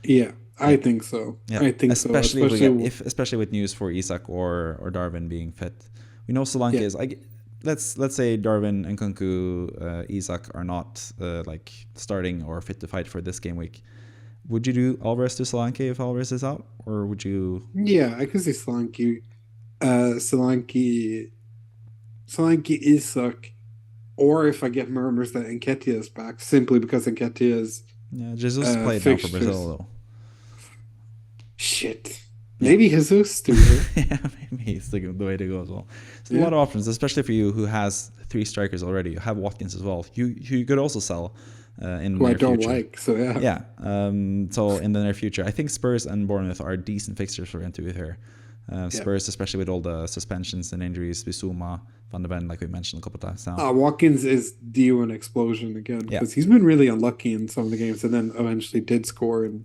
Yeah, I Yeah, think so. yeah. I think so. Especially if we get Especially, if especially with news for Isak or Darwin being fit, we know Solanke yeah. is like. Let's say Darwin and Kunku, Isak are not like starting or fit to fight for this game week. Would you do Alvarez to Solanke if Alvarez is out, or would you? Yeah, I can see Solanke. Solanke Isak, or if I get murmurs that Nketiah is back, simply because Nketiah's Yeah, Jesus played now for Brazil fixtures. though. Shit. Yeah. Maybe Jesus, to be fair. Yeah, maybe it's the way to go as well. So a Yeah, lot of options, especially for you who has three strikers already. You have Watkins as well. You could also sell in the who I near don't future. like. So yeah, Yeah. So in the near future, I think Spurs and Bournemouth are decent fixtures for him, to be fair. yeah. Spurs, especially with all the suspensions and injuries, Bissouma, Van de Ven, like we mentioned a couple of times now. Watkins is due an explosion again Yeah, because he's been really unlucky in some of the games, and then eventually did score. And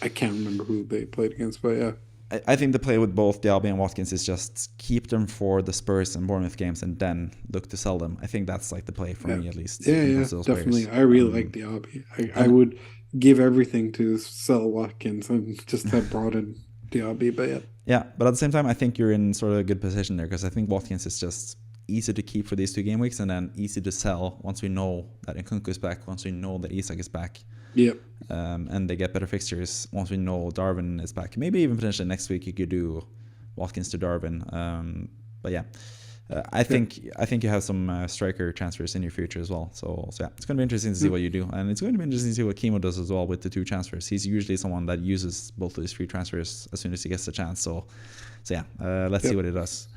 I can't remember who they played against, but yeah, I think the play with both Diaby and Watkins is just keep them for the Spurs and Bournemouth games and then look to sell them. I think that's like the play for yeah, me, at least, yeah, when it yeah, comes to those definitely. players. I really like the Diaby. I And would give everything to sell Watkins and just have brought in Diaby, but yeah, yeah, but at the same time, I think you're in sort of a good position there because I think Watkins is just easy to keep for these 2 game weeks and then easy to sell once we know that Nkunku is back, once we know that Isak is back, yeah, and they get better fixtures once we know Darwin is back. Maybe even potentially next week you could do Watkins to Darwin. But yeah, I yeah. think you have some striker transfers in your future as well. So yeah, it's going to be interesting to see what you do, and it's going to be interesting to see what Kimo does as well with the 2 transfers. He's usually someone that uses both of his free transfers as soon as he gets the chance. So yeah, let's see what he does.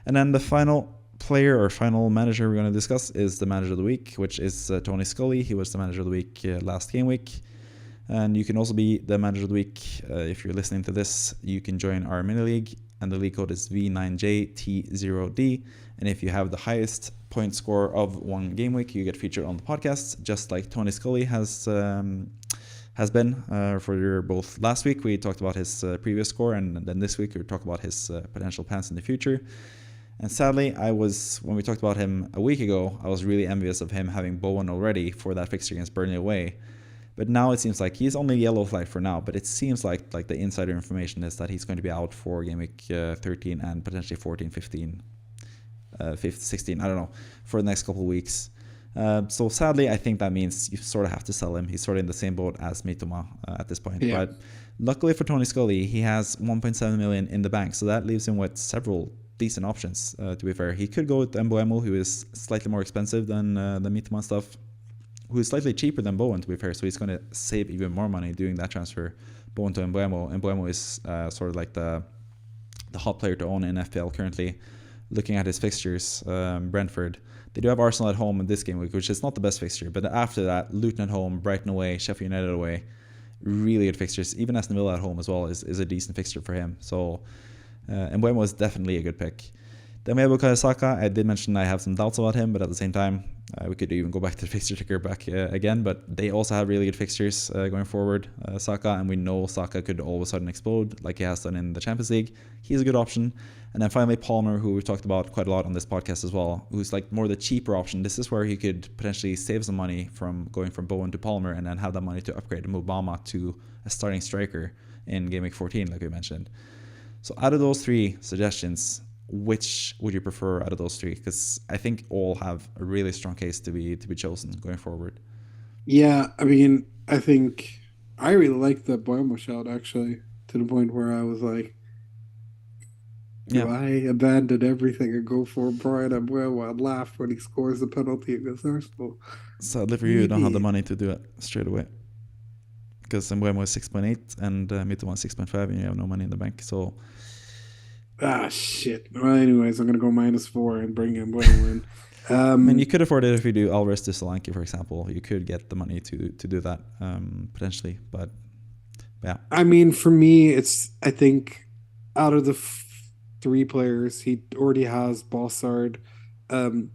And then the final player or final manager we're going to discuss is the manager of the week, which is Tony Scully. He was the manager of the week last game week. And you can also be the manager of the week. If you're listening to this, you can join our mini league, and the league code is V9JT0D. And if you have the highest point score of 1 game week, you get featured on the podcast, just like Tony Scully has been for both last week. We talked about his previous score, and then this week we talk about his potential plans in the future. And sadly, when we talked about him a week ago, I was really envious of him having Bowen already for that fixture against Burnley away. But now it seems like he's only yellow flag for now. But it seems like the insider information is that he's going to be out for game week 13 and potentially 14, 15, 16, I don't know, for the next couple of weeks. So sadly, I think that means you sort of have to sell him. He's sort of in the same boat as Mitoma at this point. Yeah. But luckily for Tony Scully, he has 1.7 million in the bank. So that leaves him with several decent options, to be fair. He could go with Mbuemo, who is slightly more expensive than the Mitoma stuff, who is slightly cheaper than Bowen, to be fair, so he's going to save even more money doing that transfer. Bowen to Mbuemo. Mbuemo is sort of like the hot player to own in FPL currently. Looking at his fixtures, Brentford, they do have Arsenal at home in this game week, which is not the best fixture, but after that, Luton at home, Brighton away, Sheffield United away, really good fixtures. Even Aston Villa at home as well is a decent fixture for him. So Mbuemo is definitely a good pick. Then we have Bukayo Saka. I did mention I have some doubts about him, but at the same time, we could even go back to the fixture ticker back again. But they also have really good fixtures going forward, Saka, and we know Saka could all of a sudden explode like he has done in the Champions League. He's a good option. And then finally, Palmer, who we've talked about quite a lot on this podcast as well, who's like more the cheaper option. This is where he could potentially save some money from going from Bowen to Palmer and then have that money to upgrade Mubama to a starting striker in Game Week 14, like we mentioned. So out of those 3 suggestions, which would you prefer out of those 3? Because I think all have a really strong case to be chosen going forward. Yeah, I mean, I think I really like the Bournemouth shout actually, to the point where I was like, Yeah, do I abandon everything and go for Brian Abuelo and laugh when he scores the penalty against Arsenal? sadly for you don't have the Maybe. money to do it straight away. Because Mbuemo is 6.8 and Mitoma is 6.5 and you have no money in the bank. So Ah, shit. Well, anyways, I'm gonna go -4 and bring Abuelo in. I mean, you Um, could afford it if you do Alvarez to Solanke, for example. You could get the money to do that potentially. But yeah, I mean, for me, I think out of the 3 players, he already has Bossard,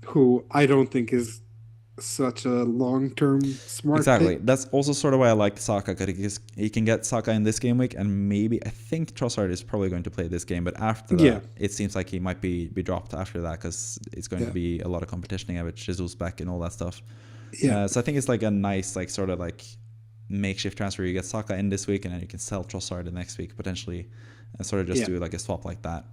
who I don't think is such a long-term smart exactly. pick. That's also sort of why I like Saka, because he can get Saka in this game week, and maybe I think Trossard is probably going to play this game, but after Yeah, that, it seems like he might be dropped after that because it's going to yeah, be a lot of competition again with Jesus back and all that stuff. yeah, So I think it's like a nice, like sort of like makeshift transfer. You get Saka in this week, and then you can sell Trossard the next week potentially, and sort of just yeah. do like a swap like that.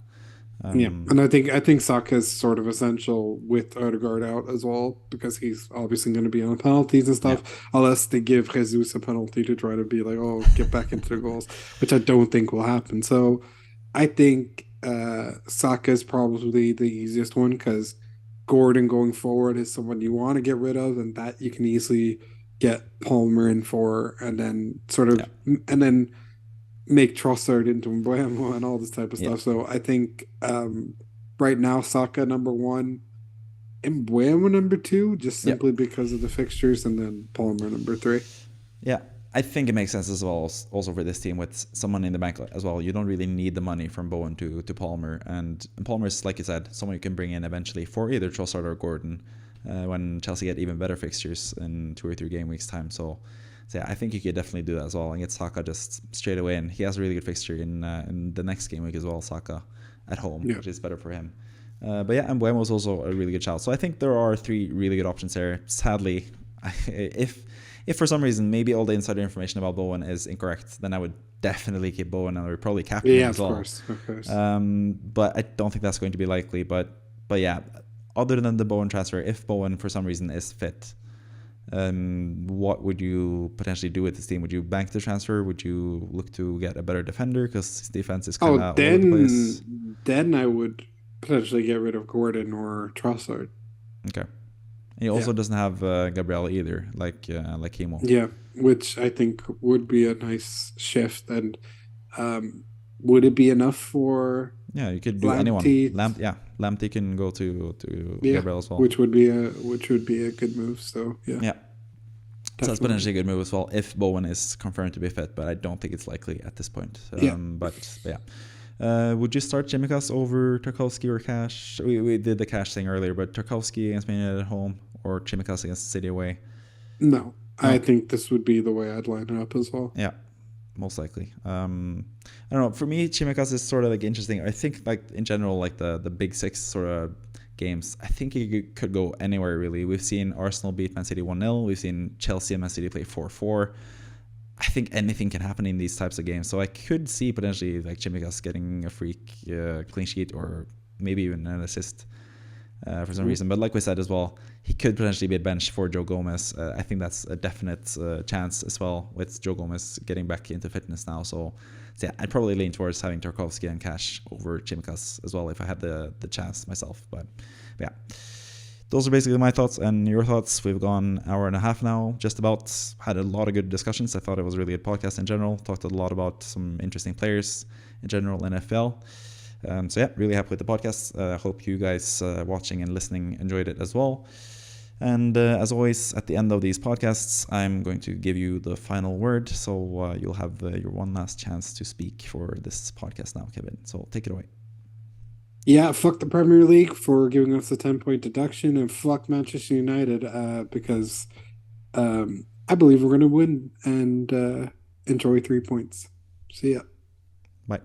Yeah, and I think Saka is sort of essential with Odegaard out as well because he's obviously going to be on penalties and Yeah, stuff, unless they give Jesus a penalty to try to be like, oh, get back into the goals, which I don't think will happen. So I think Saka is probably the easiest one because Gordon going forward is someone you want to get rid of, and that you can easily get Palmer in for, and then yeah, and then make Trossard into Mbuemo and all this type of Yeah, stuff. So I think right now Saka number one, Mbuemo number two, just yeah, simply because of the fixtures, and then Palmer number three. yeah. I think it makes sense as well, also for this team with someone in the bank as well. You don't really need the money from Bowen to Palmer, and Palmer's, like you said, someone you can bring in eventually for either Trossard or Gordon when Chelsea get even better fixtures in 2 or 3 game weeks time. So yeah, I think you could definitely do that as well and get Saka just straight away. And he has a really good fixture in the next game week as well, Saka at home, Yeah. which is better for him. But yeah, and Buemo is also a really good shout. So I think there are 3 really good options there. Sadly, if for some reason maybe all the insider information about Bowen is incorrect, then I would definitely keep Bowen and I would probably captain him Yeah, as of well. course, of course. But I don't think that's going to be likely. But yeah, other than the Bowen transfer, if Bowen for some reason is fit, what would you potentially do with this team? Would you bank the transfer? Would you look to get a better defender because his defense is kind Oh, of all over the place? then I would potentially get rid of Gordon or Trossard. Okay. And he Yeah, also doesn't have Gabriel either, like Chemo. yeah, which I think would be a nice shift. And um, would it be enough for Yeah, you could do anyone. Lamptey? Yeah, Lamptey can go to Yeah, Gabriel as well. which would be a good move. So yeah, Yeah, so that's definitely. potentially a good move as well if Bowen is confirmed to be fit, but I don't think it's likely at this point. Yeah. But yeah. Would you start Chimikas over Tarkowski or Cash? We did the Cash thing earlier, but Tarkowski against Man United at home or Chimikas against City away? No, I No. think this would be the way I'd line it up as well. Yeah, most likely. I don't know. For me, Chimikas is sort of like interesting. I think like in general, like the big 6 sort of games, I think he could go anywhere really. We've seen Arsenal beat Man City 1-0. We've seen Chelsea and Man City play 4-4. I think anything can happen in these types of games. So I could see potentially like Chimikas getting a freak clean sheet or maybe even an assist for some reason. But like we said as well, he could potentially be a bench for Joe Gomez. I think that's a definite chance as well with Joe Gomez getting back into fitness now. So yeah, I'd probably lean towards having Tarkovsky and Cash over Chimikas as well if I had the chance myself. But yeah, those are basically my thoughts and your thoughts. We've gone an hour and a half now, just about. Had a lot of good discussions. I thought it was a really good podcast in general. Talked a lot about some interesting players in general in FPL. So yeah, really happy with the podcast. Hope you guys watching and listening enjoyed it as well. And as always, at the end of these podcasts, I'm going to give you the final word. So you'll have your one last chance to speak for this podcast now, Kevin. So take it away. Yeah, fuck the Premier League for giving us the 10-point deduction, and fuck Manchester United because I believe we're going to win and enjoy 3 points. See ya. Bye.